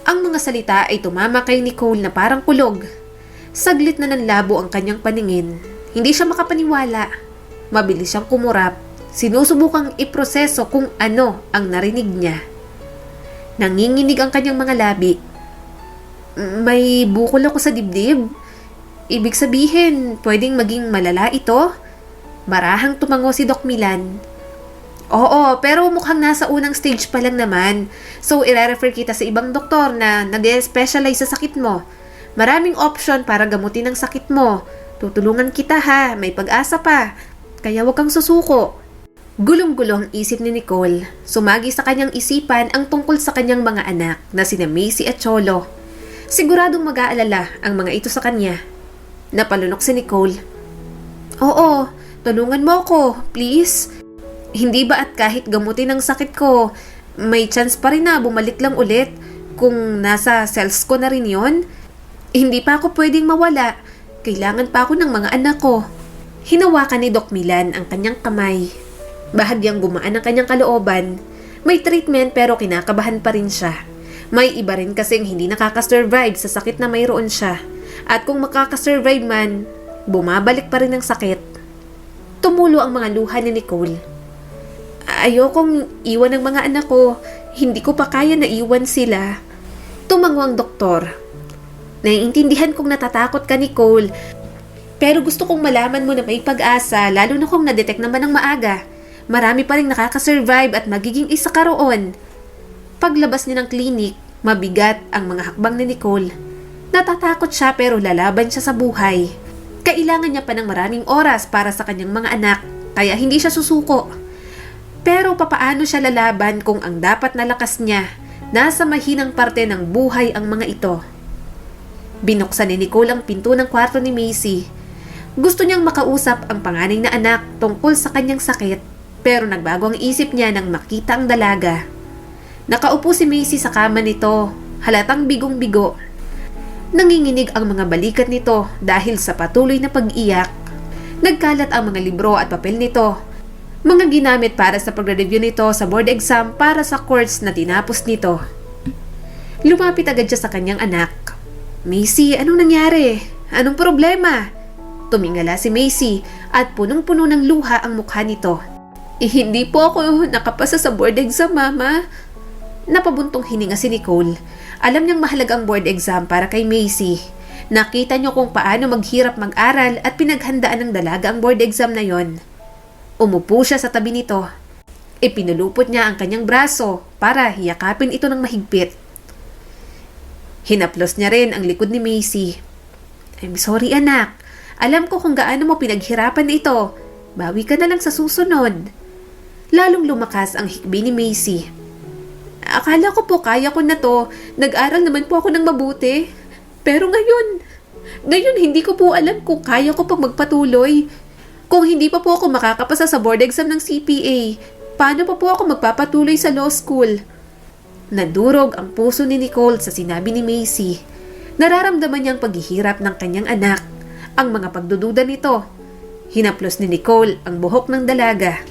Ang mga salita ay tumama kay Nicole na parang kulog. Saglit na nanlabo ang kanyang paningin. Hindi siya makapaniwala. Mabilis siyang kumurap. Sinusubukang iproseso kung ano ang narinig niya. Nanginginig ang kanyang mga labi. May bukol ako sa dibdib. Ibig sabihin, pwedeng maging malala ito? Marahang tumango si Doc Milan. Oo, pero mukhang nasa unang stage pa lang naman. So, ire-refer kita sa ibang doktor na nag-specialize sa sakit mo. Maraming option para gamutin ang sakit mo. Tutulungan kita ha, may pag-asa pa. Kaya huwag kang susuko. Gulong-gulo ang isip ni Nicole. Sumagi sa kanyang isipan ang tungkol sa kanyang mga anak na sina Macy at Cholo. Siguradong mag-aalala ang mga ito sa kanya. Napalunok si Nicole. Oo, tulungan mo ako, please. Hindi ba at kahit gamutin ang sakit ko, may chance pa rin na bumalik lang ulit kung nasa cells ko na rin yon? Hindi pa ako pwedeng mawala. Kailangan pa ako ng mga anak ko. Hinawakan ni Doc Milan ang kanyang kamay. Bahagyang gumaan ang kanyang kalooban. May treatment pero kinakabahan pa rin siya. May iba rin kasing hindi nakakasurvive sa sakit na mayroon siya. At kung makakasurvive man, bumabalik pa rin ang sakit. Tumulo ang mga luha ni Nicole. Ayokong iwan ang mga anak ko. Hindi ko pa kaya na iwan sila. Tumango ang doktor. Naiintindihan kong natatakot ka, Nicole. Pero gusto kong malaman mo na may pag-asa, lalo na kung na-detect naman ng maaga. Marami pa rin nakakasurvive at magiging isa ka roon. Paglabas niya ng klinik, mabigat ang mga hakbang ni Nicole. Natatakot siya pero lalaban siya sa buhay. Kailangan niya pa ng maraming oras para sa kanyang mga anak, kaya hindi siya susuko. Pero papaano siya lalaban kung ang dapat na lakas niya, nasa mahinang parte ng buhay ang mga ito? Binuksan ni Nicole ang pinto ng kwarto ni Macy. Gusto niyang makausap ang panganay na anak tungkol sa kanyang sakit, pero nagbago ang isip niya nang makita ang dalaga. Nakaupo si Macy sa kama nito, halatang bigong-bigo. Nanginginig ang mga balikat nito dahil sa patuloy na pag-iyak. Nagkalat ang mga libro at papel nito. Mga ginamit para sa pagre-review nito sa board exam para sa course na tinapos nito. Lumapit agad siya sa kanyang anak. Macy, anong nangyari? Anong problema? Tumingala si Macy at punong-puno ng luha ang mukha nito. Hindi po ako nakapasa sa board exam, Mama. Napabuntong hininga si Nicole. Alam niyang mahalaga ang board exam para kay Macy. Nakita niyo kung paano maghirap mag-aral at pinaghandaan ng dalaga ang board exam na yon. Umupo siya sa tabi nito. Ipinulupot niya ang kanyang braso para hiyakapin ito ng mahigpit. Hinaplos niya rin ang likod ni Macy. I'm sorry, anak. Alam ko kung gaano mo pinaghirapan ito. Bawi ka na lang sa susunod. Lalong lumakas ang hikbi ni Macy. Akala ko po kaya ko na to. Nag-aral naman po ako ng mabuti. Pero ngayon hindi ko po alam kung kaya ko pang magpatuloy. Kung hindi pa po ako makakapasa sa board exam ng CPA, paano pa po ako magpapatuloy sa law school? Nadurog ang puso ni Nicole sa sinabi ni Macy. Nararamdaman niyang paghihirap ng kanyang anak, ang mga pagdududa nito. Hinaplos ni Nicole ang buhok ng dalaga.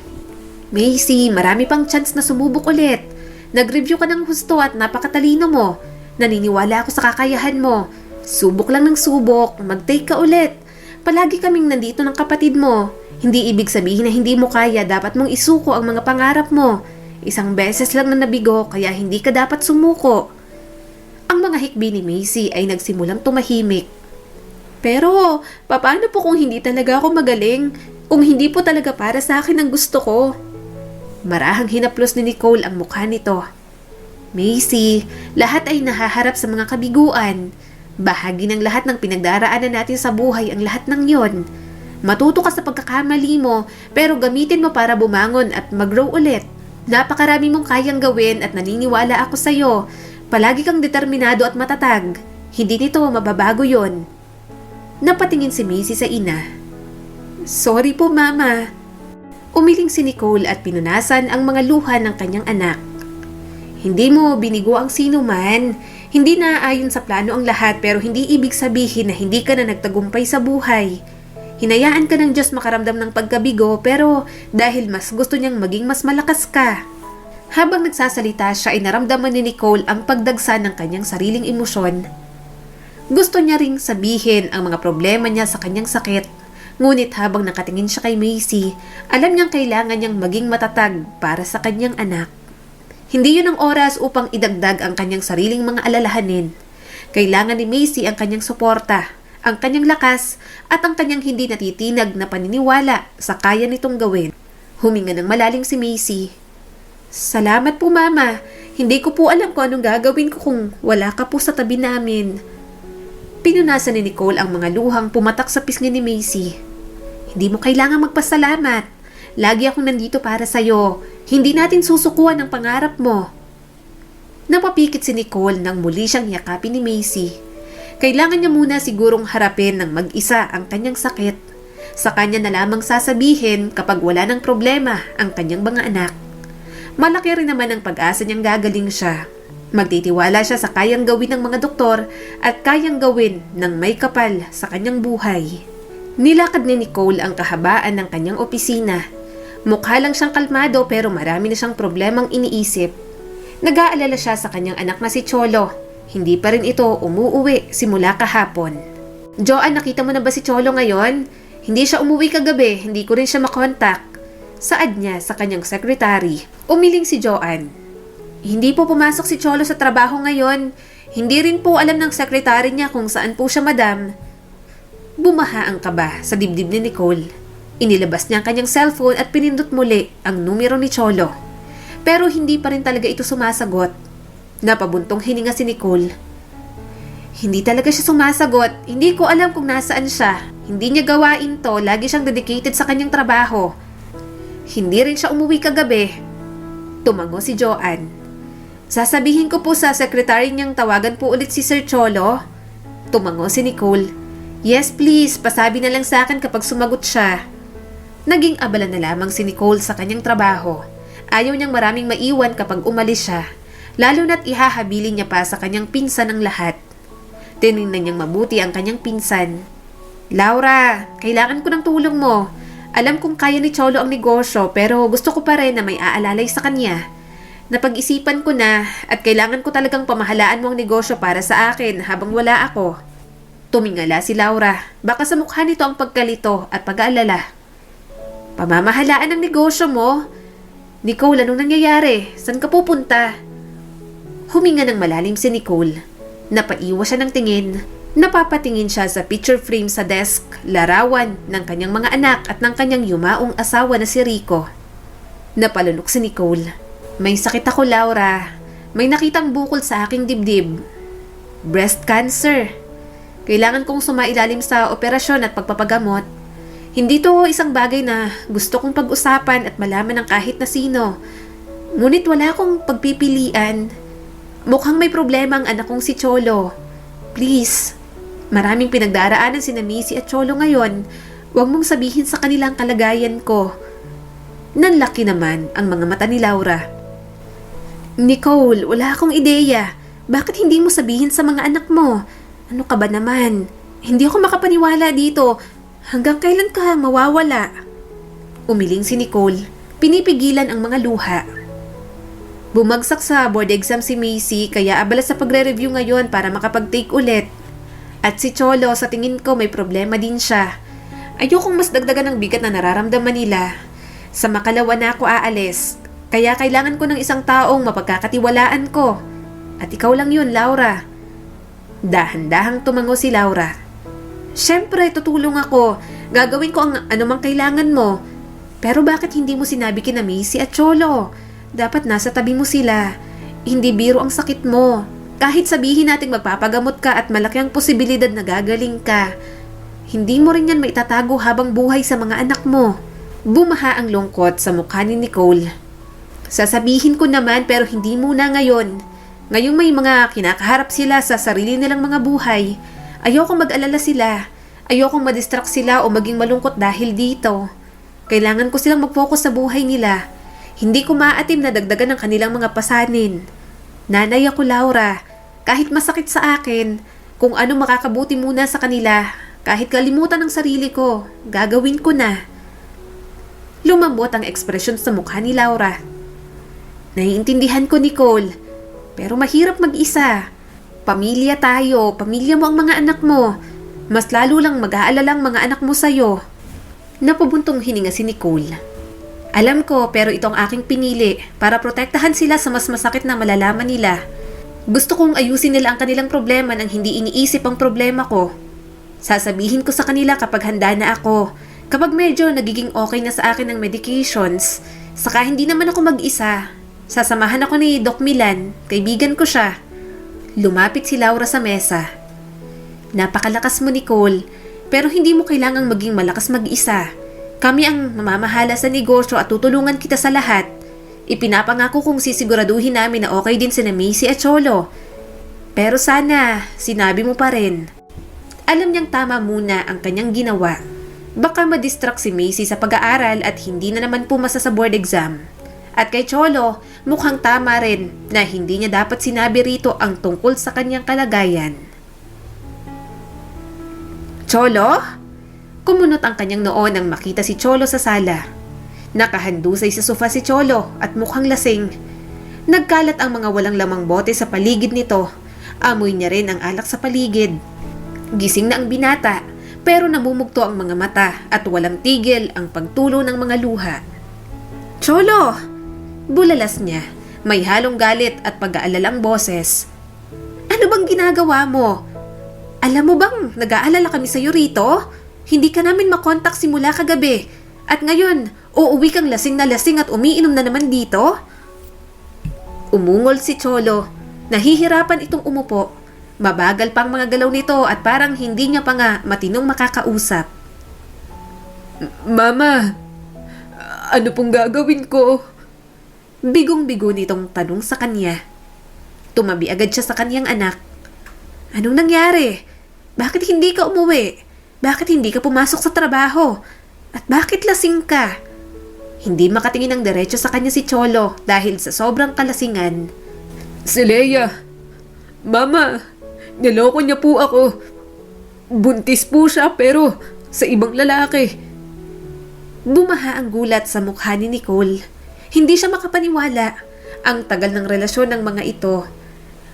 Macy, marami pang chance na sumubok ulit. Nag-review ka ng husto at napakatalino mo. Naniniwala ako sa kakayahan mo. Subok lang ng subok, mag-take ka ulit. Palagi kaming nandito ng kapatid mo. Hindi ibig sabihin na hindi mo kaya, dapat mong isuko ang mga pangarap mo. Isang beses lang na nabigo, kaya hindi ka dapat sumuko. Ang mga hikbi ni Macy ay nagsimulang tumahimik. Pero, paano po kung hindi talaga ako magaling? Kung hindi po talaga para sa akin ang gusto ko? Marahang hinaplos ni Nicole ang mukha nito. Macy, lahat ay nahaharap sa mga kabiguan. Bahagi ng lahat ng pinagdaraanan natin sa buhay ang lahat ng yon. Matuto ka sa pagkakamali mo, pero gamitin mo para bumangon at mag-grow ulit. Napakarami mong kayang gawin at naniniwala ako sa'yo. Palagi kang determinado at matatag. Hindi nito mababago yon. Napatingin si Macy sa ina. Sorry po, Mama. Umiling si Nicole at pinunasan ang mga luha ng kanyang anak. Hindi mo binigo ang sino man. Hindi naaayon sa plano ang lahat, pero hindi ibig sabihin na hindi ka na nagtagumpay sa buhay. Hinayaan ka ng Diyos makaramdam ng pagkabigo, pero dahil mas gusto niyang maging mas malakas ka. Habang nagsasalita siya ay naramdaman ni Nicole ang pagdagsa ng kanyang sariling emosyon. Gusto niya ring sabihin ang mga problema niya sa kanyang sakit. Ngunit habang nakatingin siya kay Macy, alam niyang kailangan niyang maging matatag para sa kanyang anak. Hindi yun ang oras upang idagdag ang kanyang sariling mga alalahanin. Kailangan ni Macy ang kanyang suporta, ang kanyang lakas, at ang kanyang hindi natitinag na paniniwala sa kaya nitong gawin. Huminga ng malalim si Macy. Salamat po, Mama. Hindi ko po alam kung anong gagawin ko kung wala ka po sa tabi namin. Pinunasan ni Nicole ang mga luhang pumatak sa pisngi ni Macy. Hindi mo kailangang magpasalamat. Lagi akong nandito para sa'yo. Hindi natin susukuan ang pangarap mo. Napapikit si Nicole nang muli siyang yakapin ni Macy. Kailangan niya muna sigurong harapin ng mag-isa ang kanyang sakit. Sa kanya na lamang sasabihin kapag wala ng problema ang kanyang mga anak. Malaki rin naman ang pag-asa niyang gagaling siya. Magtitiwala siya sa kayang gawin ng mga doktor at kayang gawin ng may kapal sa kanyang buhay. Nilakad ni Nicole ang kahabaan ng kanyang opisina. Mukha lang siyang kalmado pero marami na siyang problemang iniisip. Nag-aalala siya sa kanyang anak na si Cholo. Hindi pa rin ito umuuwi simula kahapon. Joanne, nakita mo na ba si Cholo ngayon? Hindi siya umuwi kagabi, hindi ko rin siya makontak. Saad niya sa kanyang secretary. Umiling si Joanne. Hindi po pumasok si Cholo sa trabaho ngayon. Hindi rin po alam ng secretary niya kung saan po siya, madam. Bumaha ang kaba sa dibdib ni Nicole. Inilabas niya ang kanyang cellphone at pinindot muli ang numero ni Cholo. Pero hindi pa rin talaga ito sumasagot. Napabuntong hininga si Nicole. Hindi talaga siya sumasagot. Hindi ko alam kung nasaan siya. Hindi niya gawain to. Lagi siyang dedicated sa kanyang trabaho. Hindi rin siya umuwi kagabi. Tumango si Joanne. Sasabihin ko po sa sekretary niyang tawagan po ulit si Sir Cholo. Tumango si Nicole. Yes please, pasabi na lang sa akin kapag sumagot siya. Naging abala na lamang si Nicole sa kanyang trabaho. Ayaw niyang maraming maiwan kapag umalis siya. Lalo na't ihahabilin niya pa sa kanyang pinsan ang lahat. Tinignan niyang mabuti ang kanyang pinsan. Laura, kailangan ko ng tulong mo. Alam kong kaya ni Cholo ang negosyo pero gusto ko pa rin na may aalalay sa kanya. Napag-isipan ko na at kailangan ko talagang pamahalaan mo ang negosyo para sa akin habang wala ako. Tumingala si Laura. Baka sa mukha nito ang pagkalito at pag-aalala. Pamamahalaan ng negosyo mo? Nicole, anong nangyayari? Saan ka pupunta? Huminga ng malalim si Nicole. Napaiwas siya ng tingin. Napapatingin siya sa picture frame sa desk, larawan ng kanyang mga anak at ng kanyang yumaong asawa na si Rico. Napalunok si Nicole. May sakit ako, Laura. May nakitang bukol sa aking dibdib. Breast cancer. Kailangan kong sumailalim sa operasyon at pagpapagamot. Hindi to isang bagay na gusto kong pag-usapan at malaman ng kahit na sino. Ngunit wala akong pagpipilian. Mukhang may problema ang anak kong si Cholo. Please, maraming pinagdaraanan si Missy at Cholo ngayon. Huwag mong sabihin sa kanilang kalagayan ko. Nanlaki naman ang mga mata ni Laura. Nicole, wala akong ideya. Bakit hindi mo sabihin sa mga anak mo? Ano ka ba naman? Hindi ako makapaniwala dito. Hanggang kailan ka mawawala? Umiling si Nicole. Pinipigilan ang mga luha. Bumagsak sa board exam si Missy kaya abala sa pagre-review ngayon para makapag-take ulit. At si Cholo, sa tingin ko may problema din siya. Ayokong mas dagdagan ng bigat na nararamdaman nila. Sa makalawa na ako aalis. Kaya kailangan ko ng isang taong mapagkakatiwalaan ko. At ikaw lang yun, Laura. Dahan-dahang tumango si Laura. Siyempre, tutulong ako. Gagawin ko ang anumang kailangan mo. Pero bakit hindi mo sinabi kina Missy at Cholo? Dapat nasa tabi mo sila. Hindi biro ang sakit mo. Kahit sabihin natin magpapagamot ka at malaki ang posibilidad na gagaling ka, hindi mo rin yan maitatago habang buhay sa mga anak mo. Bumaha ang lungkot sa mukha ni Nicole. Sasabihin ko naman pero hindi muna ngayon. Ngayong may mga kinakaharap sila sa sarili nilang mga buhay, ayokong mag-alala sila. Ayokong madistract sila o maging malungkot dahil dito. Kailangan ko silang mag-focus sa buhay nila. Hindi ko maatim na dagdagan ng kanilang mga pasanin. Nanay ako, Laura. Kahit masakit sa akin, kung ano makakabuti muna sa kanila, kahit kalimutan ng sarili ko, gagawin ko na. Lumambot ang ekspresyon sa mukha ni Laura. Naiintindihan ko, Nicole. Pero mahirap mag-isa. Pamilya tayo, pamilya mo ang mga anak mo. Mas lalo lang mag-aalala ang mga anak mo sa'yo. Napabuntong hininga si Nicole. Alam ko, pero itong aking pinili para protektahan sila sa mas masakit na malalaman nila. Gusto kong ayusin nila ang kanilang problema nang hindi iniisip ang problema ko. Sasabihin ko sa kanila kapag handa na ako. Kapag medyo nagiging okay na sa akin ang medications, saka hindi naman ako mag-isa. Sasamahan ako ni Doc Milan, kaibigan ko siya. Lumapit si Laura sa mesa. Napakalakas mo, Nicole, pero hindi mo kailangang maging malakas mag-isa. Kami ang mamamahala sa negosyo at tutulungan kita sa lahat. Ipinapangako kong sisiguraduhin namin na okay din si Missy at Cholo. Pero sana, sinabi mo pa rin. Alam niyang tama muna ang kanyang ginawa. Baka madistract si Missy sa pag-aaral at hindi na naman pumasa sa board exam. At kay Cholo, mukhang tama rin na hindi niya dapat sinabi rito ang tungkol sa kanyang kalagayan. Cholo? Kumunot ang kanyang noo nang makita si Cholo sa sala. Nakahandusay sa sofa si Cholo at mukhang lasing. Nagkalat ang mga walang lamang bote sa paligid nito. Amoy niya rin ang alak sa paligid. Gising na ang binata, pero namumugto ang mga mata at walang tigil ang pagtulo ng mga luha. Cholo! Bulalas niya, may halong galit at pag-aalalang boses. Ano bang ginagawa mo? Alam mo bang nag-aalala kami sa'yo rito? Hindi ka namin makontak simula kagabi. At ngayon, uuwi kang lasing na lasing at umiinom na naman dito? Umungol si Cholo. Nahihirapan itong umupo. Mabagal pang mga galaw nito at parang hindi niya pa nga matinong makakausap. Mama, ano pong gagawin ko? Bigong-bigo nitong tanong sa kanya. Tumabi agad siya sa kanyang anak. Anong nangyari? Bakit hindi ka umuwi? Bakit hindi ka pumasok sa trabaho? At bakit lasing ka? Hindi makatingin ng diretso sa kanya si Cholo dahil sa sobrang kalasingan. Si Leia, Mama, niloko niya po ako. Buntis po siya pero sa ibang lalaki. Bumaha ang gulat sa mukha ni Nicole. Hindi siya makapaniwala. Ang tagal ng relasyon ng mga ito.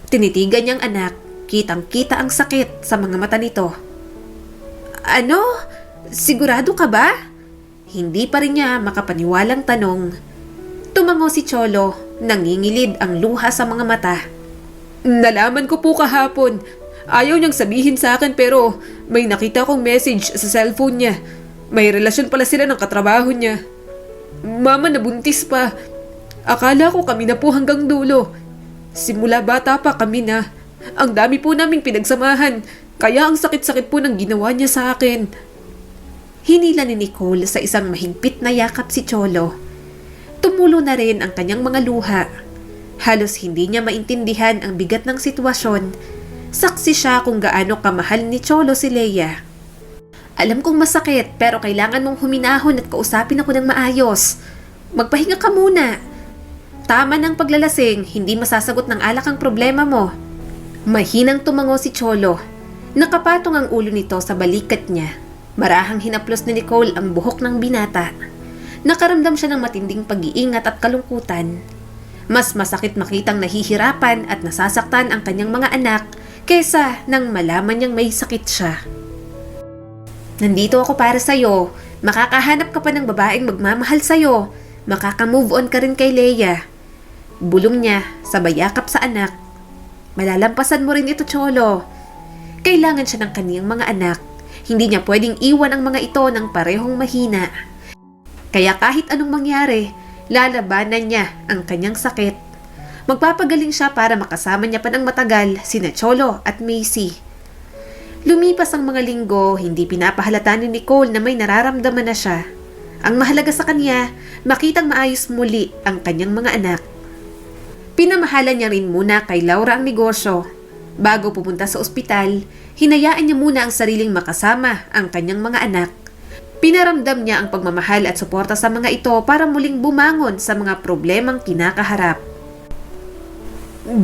Tinitigan niyang anak. Kitang-kita ang sakit sa mga mata nito. Ano? Sigurado ka ba? Hindi pa rin niya makapaniwalang tanong. Tumango si Cholo, nangingilid ang luha sa mga mata. Nalaman ko po kahapon. Ayaw niyang sabihin sa akin pero may nakita kong message sa cellphone niya. May relasyon pala sila ng katrabaho niya. Mama, nabuntis pa. Akala ko kami na po hanggang dulo. Simula bata pa kami na. Ang dami po naming pinagsamahan. Kaya ang sakit-sakit po ng ginawa niya sa akin. Hinila ni Nicole sa isang mahigpit na yakap si Cholo. Tumulo na rin ang kanyang mga luha. Halos hindi niya maintindihan ang bigat ng sitwasyon. Saksi siya kung gaano kamahal ni Cholo si Leia. Alam kong masakit pero kailangan mong huminahon at kausapin ako ng maayos. Magpahinga ka muna. Tama ng paglalasing, hindi masasagot ng alak ang problema mo. Mahinang tumango si Cholo. Nakapatong ang ulo nito sa balikat niya. Marahang hinaplos ni Nicole ang buhok ng binata. Nakaramdam siya ng matinding pag-iingat at kalungkutan. Mas masakit makitang nahihirapan at nasasaktan ang kanyang mga anak kaysa nang malaman niyang may sakit siya. Nandito ako para sa'yo. Makakahanap ka pa ng babaeng magmamahal sa'yo. Makaka-move on ka rin kay Leia. Bulong niya sa bayakap sa anak. Malalampasan mo rin ito, Cholo. Kailangan siya ng kaniyang mga anak. Hindi niya pwedeng iwan ang mga ito ng parehong mahina. Kaya kahit anong mangyari, lalabanan niya ang kanyang sakit. Magpapagaling siya para makasama niya pa ng matagal sina Cholo at Macy. Lumipas ang mga linggo, hindi pinapahalata ni Nicole na may nararamdaman na siya. Ang mahalaga sa kanya, makitang maayos muli ang kanyang mga anak. Pinamahalan niya rin muna kay Laura ang negosyo. Bago pumunta sa ospital, hinayaan niya muna ang sariling makasama ang kanyang mga anak. Pinaramdam niya ang pagmamahal at suporta sa mga ito para muling bumangon sa mga problemang kinakaharap.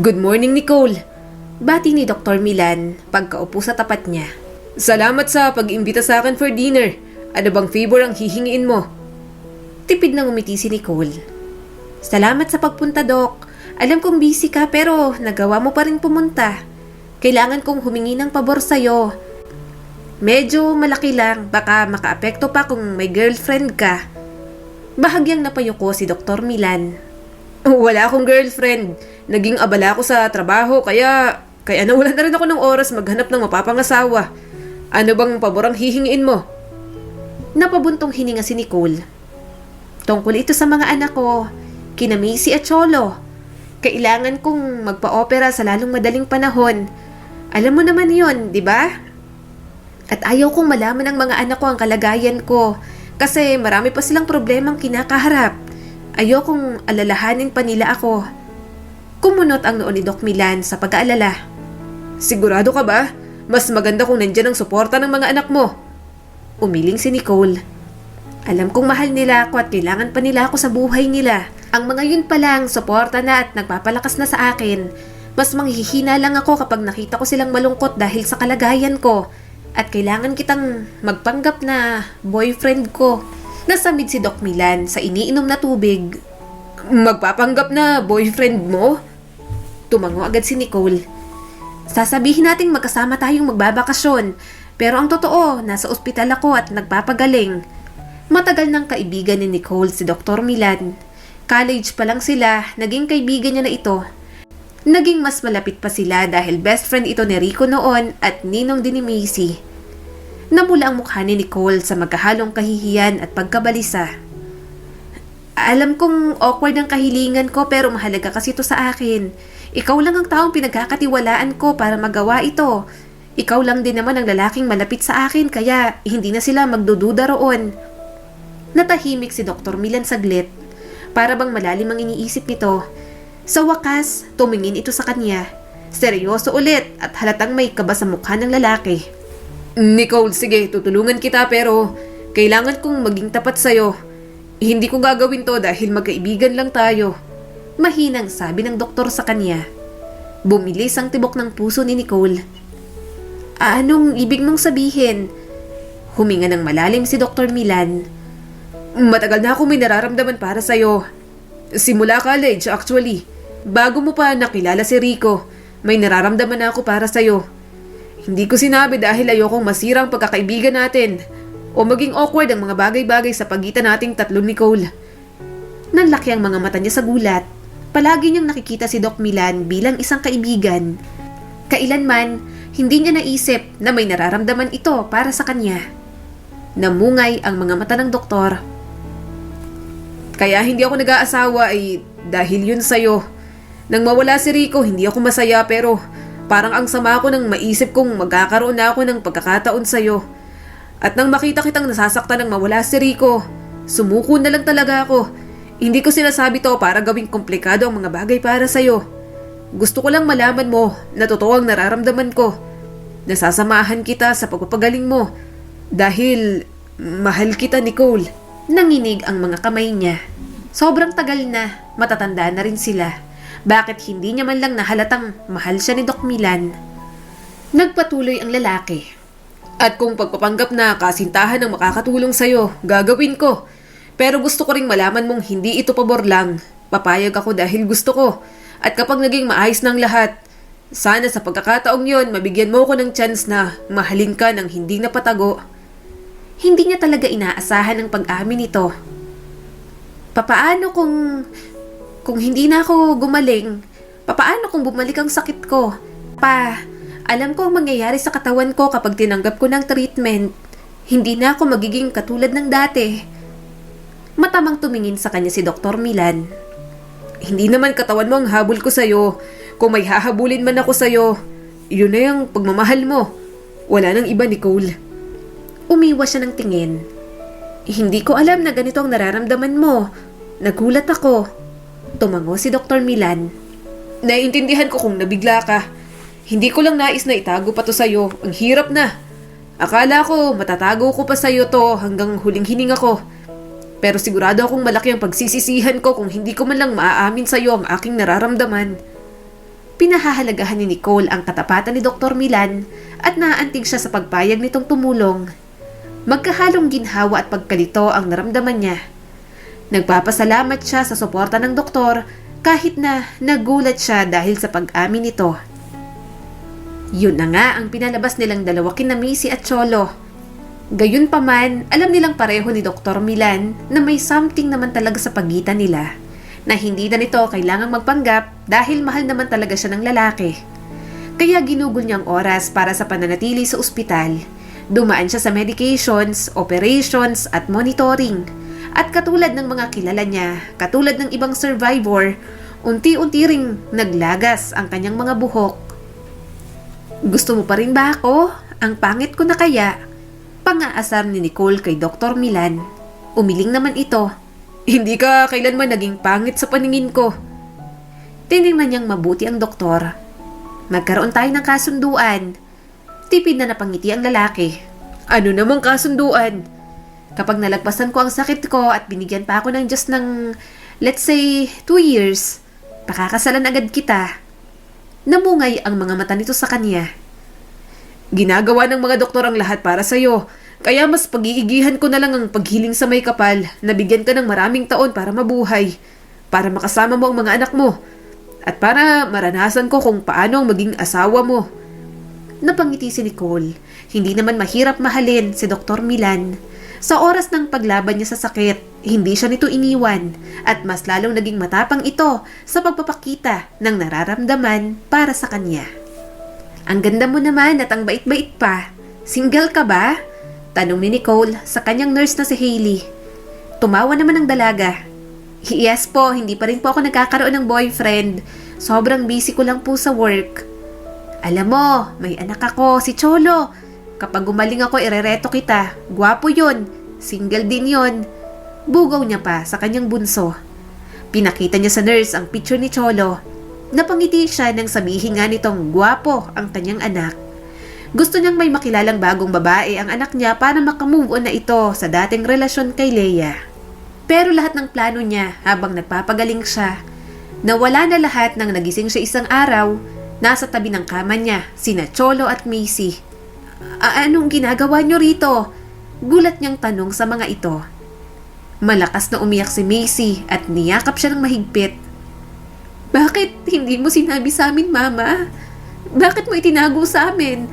Good morning, Nicole. Bati ni Dr. Milan pagkaupo sa tapat niya. Salamat sa pag-imbita sa akin for dinner. Ano bang favor ang hihingiin mo? Tipid na ngumiti si Nicole. Salamat sa pagpunta, Doc. Alam kong busy ka pero nagawa mo pa rin pumunta. Kailangan kong humingi ng pabor sa'yo. Medyo malaki lang, baka makaapekto pa kung may girlfriend ka. Bahagyang napayuko si Dr. Milan. Wala akong girlfriend. Naging abala ako sa trabaho kaya nawalan na rin ako ng oras maghanap ng mapapangasawa. Ano bang paborang hihingiin mo? Napabuntong hininga si Nicole. Tungkol ito sa mga anak ko, kina Macy at Cholo. Kailangan kong magpa-opera sa lalong madaling panahon. Alam mo naman yon, di ba? At ayaw kong malaman ng mga anak ko ang kalagayan ko kasi marami pa silang problemang kinakaharap. Ayaw kong alalahanin pa nila ako. Kumunot ang noo ni Doc Milan sa pag-aalala. Sigurado ka ba? Mas maganda kung nandyan ang suporta ng mga anak mo. Umiling si Nicole. Alam kong mahal nila ako at kailangan pa nila ako sa buhay nila. Ang mga yun pa lang, suporta na at nagpapalakas na sa akin. Mas manghihina lang ako kapag nakita ko silang malungkot dahil sa kalagayan ko. At kailangan kitang magpanggap na boyfriend ko. Nasamid si Doc Milan sa iniinom na tubig. Magpapanggap na boyfriend mo? Tumango agad si Nicole. Sasabihin nating magkasama tayong magbabakasyon. Pero ang totoo, nasa ospital ako at nagpapagaling. Matagal ng kaibigan ni Nicole si Dr. Milan. College pa lang sila, naging kaibigan niya na ito. Naging mas malapit pa sila dahil best friend ito ni Rico noon at ninong din ni Macy. Namula ang mukha ni Nicole sa magkahalong kahihiyan at pagkabalisa. Alam kong awkward ang kahilingan ko pero mahalaga kasi ito sa akin. Ikaw lang ang taong pinagkakatiwalaan ko para magawa ito. Ikaw lang din naman ang lalaking malapit sa akin kaya hindi na sila magdududa roon. Natahimik si Dr. Milan saglit. Para bang malalim ang iniisip nito. Sa wakas, tumingin ito sa kanya. Seryoso ulit at halatang may kaba sa mukha ng lalaki. Nicole, sige, tutulungan kita pero kailangan kong maging tapat sa'yo. Hindi ko gagawin to dahil magkaibigan lang tayo. Mahinang sabi ng doktor sa kanya. Bumilis ang tibok ng puso ni Nicole. Anong ibig mong sabihin? Huminga ng malalim si Dr. Milan. Matagal na ako may nararamdaman para sa'yo. Simula college actually. Bago mo pa nakilala si Rico. may nararamdaman na ako para sa'yo. Hindi ko sinabi dahil ayokong masira ang pagkakaibigan natin o maging awkward ang mga bagay-bagay sa pagitan nating tatlo ni Cole. Nanlaki ang mga mata niya sa gulat. Palagi niyang nakikita si Doc Milan bilang isang kaibigan. Kailanman, hindi niya naisip na may nararamdaman ito para sa kanya. Namungay ang mga mata ng doktor. Kaya hindi ako nag-aasawa ay dahil yun sa'yo. Nang mawala si Rico, hindi ako masaya pero parang ang sama ko nang maisip kong magkakaroon na ako ng pagkakataon sa'yo. At nang makita kitang nasasaktan nang mawala si Rico, sumuko na lang talaga ako. Hindi ko sinasabi to para gawing komplikado ang mga bagay para sa'yo. Gusto ko lang malaman mo na totoo ang nararamdaman ko. Nasasamahan kita sa pagpapagaling mo dahil mahal kita, Nicole. Nanginig ang mga kamay niya. Sobrang tagal na, matatanda na rin sila. Bakit hindi niya man lang nahalatang mahal siya ni Doc Milan? Nagpatuloy ang lalaki. At kung pagpapanggap na kasintahan ang makakatulong sa'yo, gagawin ko. Pero gusto ko ring malaman mong hindi ito pabor lang. Papayag ako dahil gusto ko. At kapag naging maayos ng lahat, sana sa pagkakataong yon mabigyan mo ko ng chance na mahalin ka ng hindi napatago. Hindi niya talaga inaasahan ang pag-amin nito. Papaano kung hindi na ako gumaling? Papaano kung bumalik ang sakit ko? Alam ko ang mangyayari sa katawan ko kapag tinanggap ko ng treatment. Hindi na ako magiging katulad ng dati. Matamang tumingin sa kanya si Dr. Milan. Hindi naman katawan mo ang habol ko sa'yo. Kung may hahabulin man ako sa'yo, yun na yung pagmamahal mo. Wala nang iba, Nicole. Umiwas siya ng tingin. Hindi ko alam na ganito ang nararamdaman mo. Nagulat ako. Tumango si Dr. Milan. Naiintindihan ko kung nabigla ka. Hindi ko lang nais na itago pa to sa'yo. Ang hirap na. Akala ko matatago ko pa sa'yo to hanggang huling hininga ko. Pero sigurado akong malaki ang pagsisisihan ko kung hindi ko man lang maaamin sa'yo ang aking nararamdaman. Pinahahalagahan ni Nicole ang katapatan ni Dr. Milan at naaantig siya sa pagpayag nitong tumulong. Magkahalong ginhawa at pagkalito ang naramdaman niya. Nagpapasalamat siya sa suporta ng doktor kahit na nagulat siya dahil sa pag-amin nito. Yun na nga ang pinalabas nilang dalawa kina Macy at Cholo. Gayunpaman, alam nilang pareho ni Dr. Milan na may something naman talaga sa pagitan nila, na hindi na nito kailangang magpanggap dahil mahal naman talaga siya ng lalaki. Kaya ginugol niya ang oras para sa pananatili sa ospital. Dumaan siya sa medications, operations at monitoring. At katulad ng mga kilala niya, katulad ng ibang survivor, unti-unti ring naglagas ang kanyang mga buhok. Gusto mo pa rin ba ako? Ang pangit ko na kaya? Pangaasar ni Nicole kay Dr. Milan. Umiling naman ito. Hindi ka kailanman naging pangit sa paningin ko. Tiningnan niyang mabuti ang doktor. Magkaroon tayo ng kasunduan. Tipid na napangiti ang lalaki. Ano namang kasunduan? Kapag nalagpasan ko ang sakit ko at binigyan pa ako ng Diyos ng, let's say, 2 years, pakakasalan agad kita. Namungay ang mga mata nito sa kanya. Ginagawa ng mga doktor ang lahat para sa'yo. Kaya mas pag-iigihan ko na lang ang paghiling sa may kapal na bigyan ka ng maraming taon para mabuhay. Para makasama mo ang mga anak mo. At para maranasan ko kung paano ang maging asawa mo. Napangiti si Nicole. Hindi naman mahirap mahalin si Dr. Milan. Sa oras ng paglaban niya sa sakit, hindi siya nito iniwan. At mas lalong naging matapang ito sa pagpapakita ng nararamdaman para sa kanya. Ang ganda mo naman at ang bait-bait pa. Single ka ba? Tanong ni Nicole sa kanyang nurse na si Hailey. Tumawa naman ang dalaga. Yes po, hindi pa rin po ako nagkakaroon ng boyfriend. Sobrang busy ko lang po sa work. Alam mo, may anak ako, si Cholo. Kapag gumaling ako, irereto kita. Gwapo yun. Single din yun. Bugaw niya pa sa kanyang bunso. Pinakita niya sa nurse ang picture ni Cholo. Napangiti siya nang sabihin nga nitong gwapo ang kanyang anak. Gusto niyang may makilalang bagong babae ang anak niya para makamove on na ito sa dating relasyon kay Leia. Pero lahat ng plano niya habang nagpapagaling siya. Nawala na lahat nang nagising siya isang araw. Nasa tabi ng kama niya sina Cholo at Macy. Anong ginagawa niyo rito? Gulat niyang tanong sa mga ito. Malakas na umiyak si Macy at niyakap siya ng mahigpit. Bakit hindi mo sinabi sa amin, Mama? Bakit mo itinago sa amin?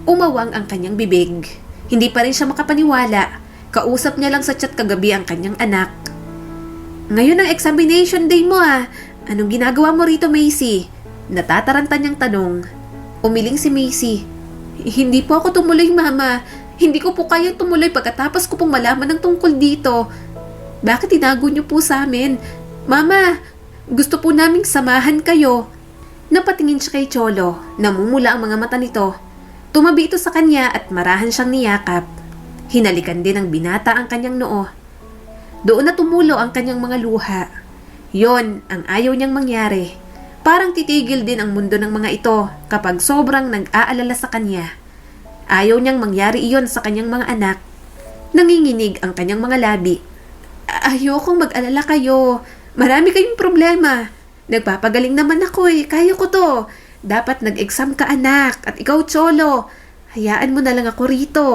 Umawang ang kanyang bibig. Hindi pa rin siya makapaniwala. Kausap niya lang sa chat kagabi ang kanyang anak. Ngayon ang examination day mo ah. Anong ginagawa mo rito, Macy? Natataranta niyang tanong. Umiling si Macy. Hindi po ako tumuloy, Mama. Hindi ko po kaya tumuloy pagkatapos ko pong malaman ng tungkol dito. Bakit tinago niyo po sa amin? Mama, gusto po naming samahan kayo. Napatingin siya kay Cholo. Namumula ang mga mata nito. Tumabi ito sa kanya at marahan siyang niyakap. Hinalikan din ng binata ang kanyang noo. Doon na tumulo ang kanyang mga luha. Yon ang ayaw niyang mangyari. Parang titigil din ang mundo ng mga ito kapag sobrang nag-aalala sa kanya. Ayaw niyang mangyari iyon sa kanyang mga anak. Nanginginig ang kanyang mga labi. Ayokong mag-alala kayo. Marami kayong problema. Nagpapagaling naman ako eh. Kaya ko to. Dapat nag-exam ka anak. At ikaw, Cholo. Hayaan mo na lang ako rito.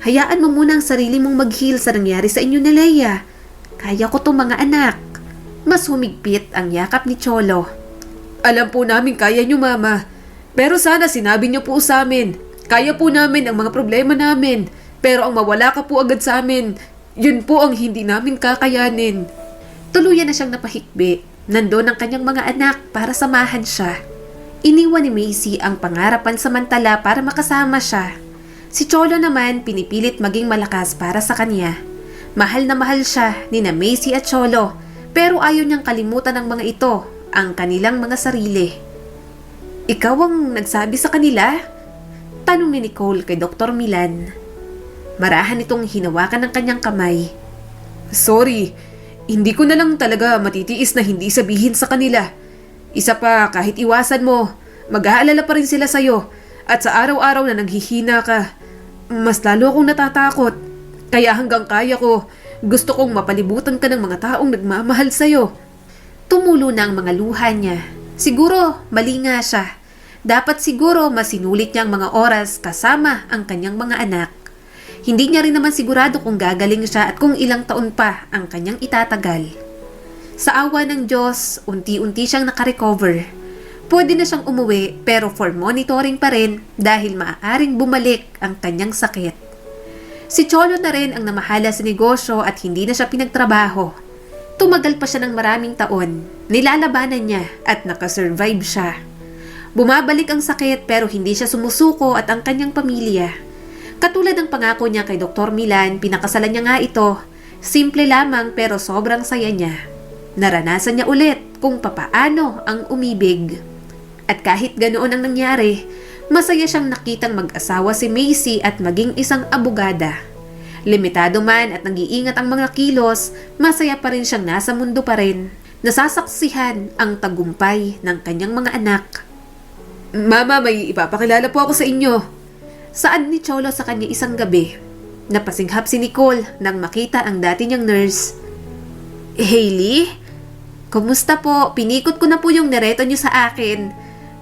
Hayaan mo muna ang sarili mong mag-heal sa nangyari sa inyo ni Leia. Kaya ko to mga anak. Mas humigpit ang yakap ni Cholo. Alam po namin kaya nyo, Mama. Pero sana sinabi nyo po sa amin. Kaya po namin ang mga problema namin. Pero ang mawala ka po agad sa amin, yun po ang hindi namin kakayanin. Tuluyan na siyang napahikbi. Nandun ang kanyang mga anak para samahan siya. Iniwan ni Macy ang pangarapan samantala para makasama siya. Si Cholo naman pinipilit maging malakas para sa kanya. Mahal na mahal siya ni na Macy at Cholo, pero ayaw niyang kalimutan ng mga ito, ang kanilang mga sarili. Ikaw ang nagsabi sa kanila? Tanong ni Nicole kay Dr. Milan. Marahan itong hinawakan ng kanyang kamay. Sorry, hindi ko na lang talaga matitiis na hindi sabihin sa kanila. Isa pa, kahit iwasan mo, mag-aalala pa rin sila sa'yo. At sa araw-araw na naghihina ka, mas lalo akong natatakot. Kaya hanggang kaya ko, gusto kong mapalibutan ka ng mga taong nagmamahal sa'yo. Tumulo na ang mga luha niya. Siguro, mali nga siya. Dapat siguro masinulit niya ang mga oras kasama ang kanyang mga anak. Hindi niya rin naman sigurado kung gagaling siya at kung ilang taon pa ang kanyang itatagal. Sa awa ng Diyos, unti-unti siyang nakarecover. Pwede na siyang umuwi pero for monitoring pa rin dahil maaaring bumalik ang kanyang sakit. Si Cholo na rin ang namahala sa negosyo at hindi na siya pinagtrabaho. Tumagal pa siya ng maraming taon, nilalabanan niya at nakasurvive siya. Bumabalik ang sakit pero hindi siya sumusuko at ang kanyang pamilya. Katulad ng pangako niya kay Dr. Milan, pinakasalan niya nga ito. Simple lamang pero sobrang saya niya. Naranasan niya ulit kung papaano ang umibig. At kahit ganoon ang nangyari, masaya siyang nakitang mag-asawa si Macy at maging isang abogada. Limitado man at nag-iingat ang mga kilos, masaya pa rin siyang nasa mundo pa rin. Nasasaksihan ang tagumpay ng kanyang mga anak. Mama, may ipapakilala po ako sa inyo. Saan ni Cholo sa kanya isang gabi? Napasinghap si Nicole nang makita ang dati niyang nurse. Hailey? Kumusta po? Pinikot ko na po yung nireto niyo sa akin.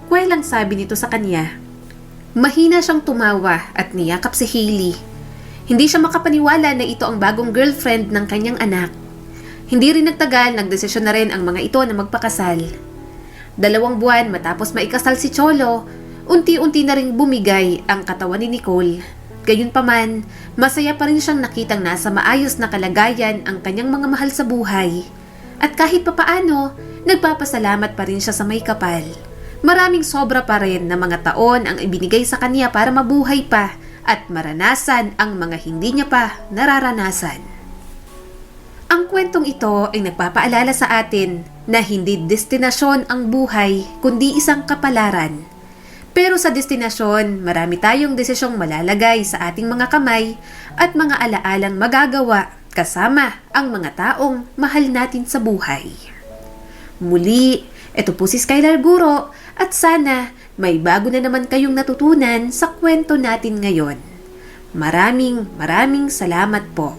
Kwelang sabi nito sa kanya. Mahina siyang tumawa at niyakap si Hailey. Hindi siya makapaniwala na ito ang bagong girlfriend ng kanyang anak. Hindi rin nagtagal, nagdesisyon na rin ang mga ito na magpakasal. 2 buwan matapos maikasal si Cholo, unti-unti na ring bumigay ang katawan ni Nicole. Gayunpaman, masaya pa rin siyang nakitang nasa maayos na kalagayan ang kanyang mga mahal sa buhay. At kahit papaano, nagpapasalamat pa rin siya sa may kapal. Maraming sobra pa rin na mga taon ang ibinigay sa kanya para mabuhay pa at maranasan ang mga hindi niya pa nararanasan. Ang kwentong ito ay nagpapaalala sa atin na hindi destinasyon ang buhay kundi isang kapalaran. Pero sa destinasyon, marami tayong desisyong malalagay sa ating mga kamay at mga alaalang magagawa kasama ang mga taong mahal natin sa buhay. Muli, ito po si Skylar Guro at sana may bago na naman kayong natutunan sa kwento natin ngayon. Maraming salamat po.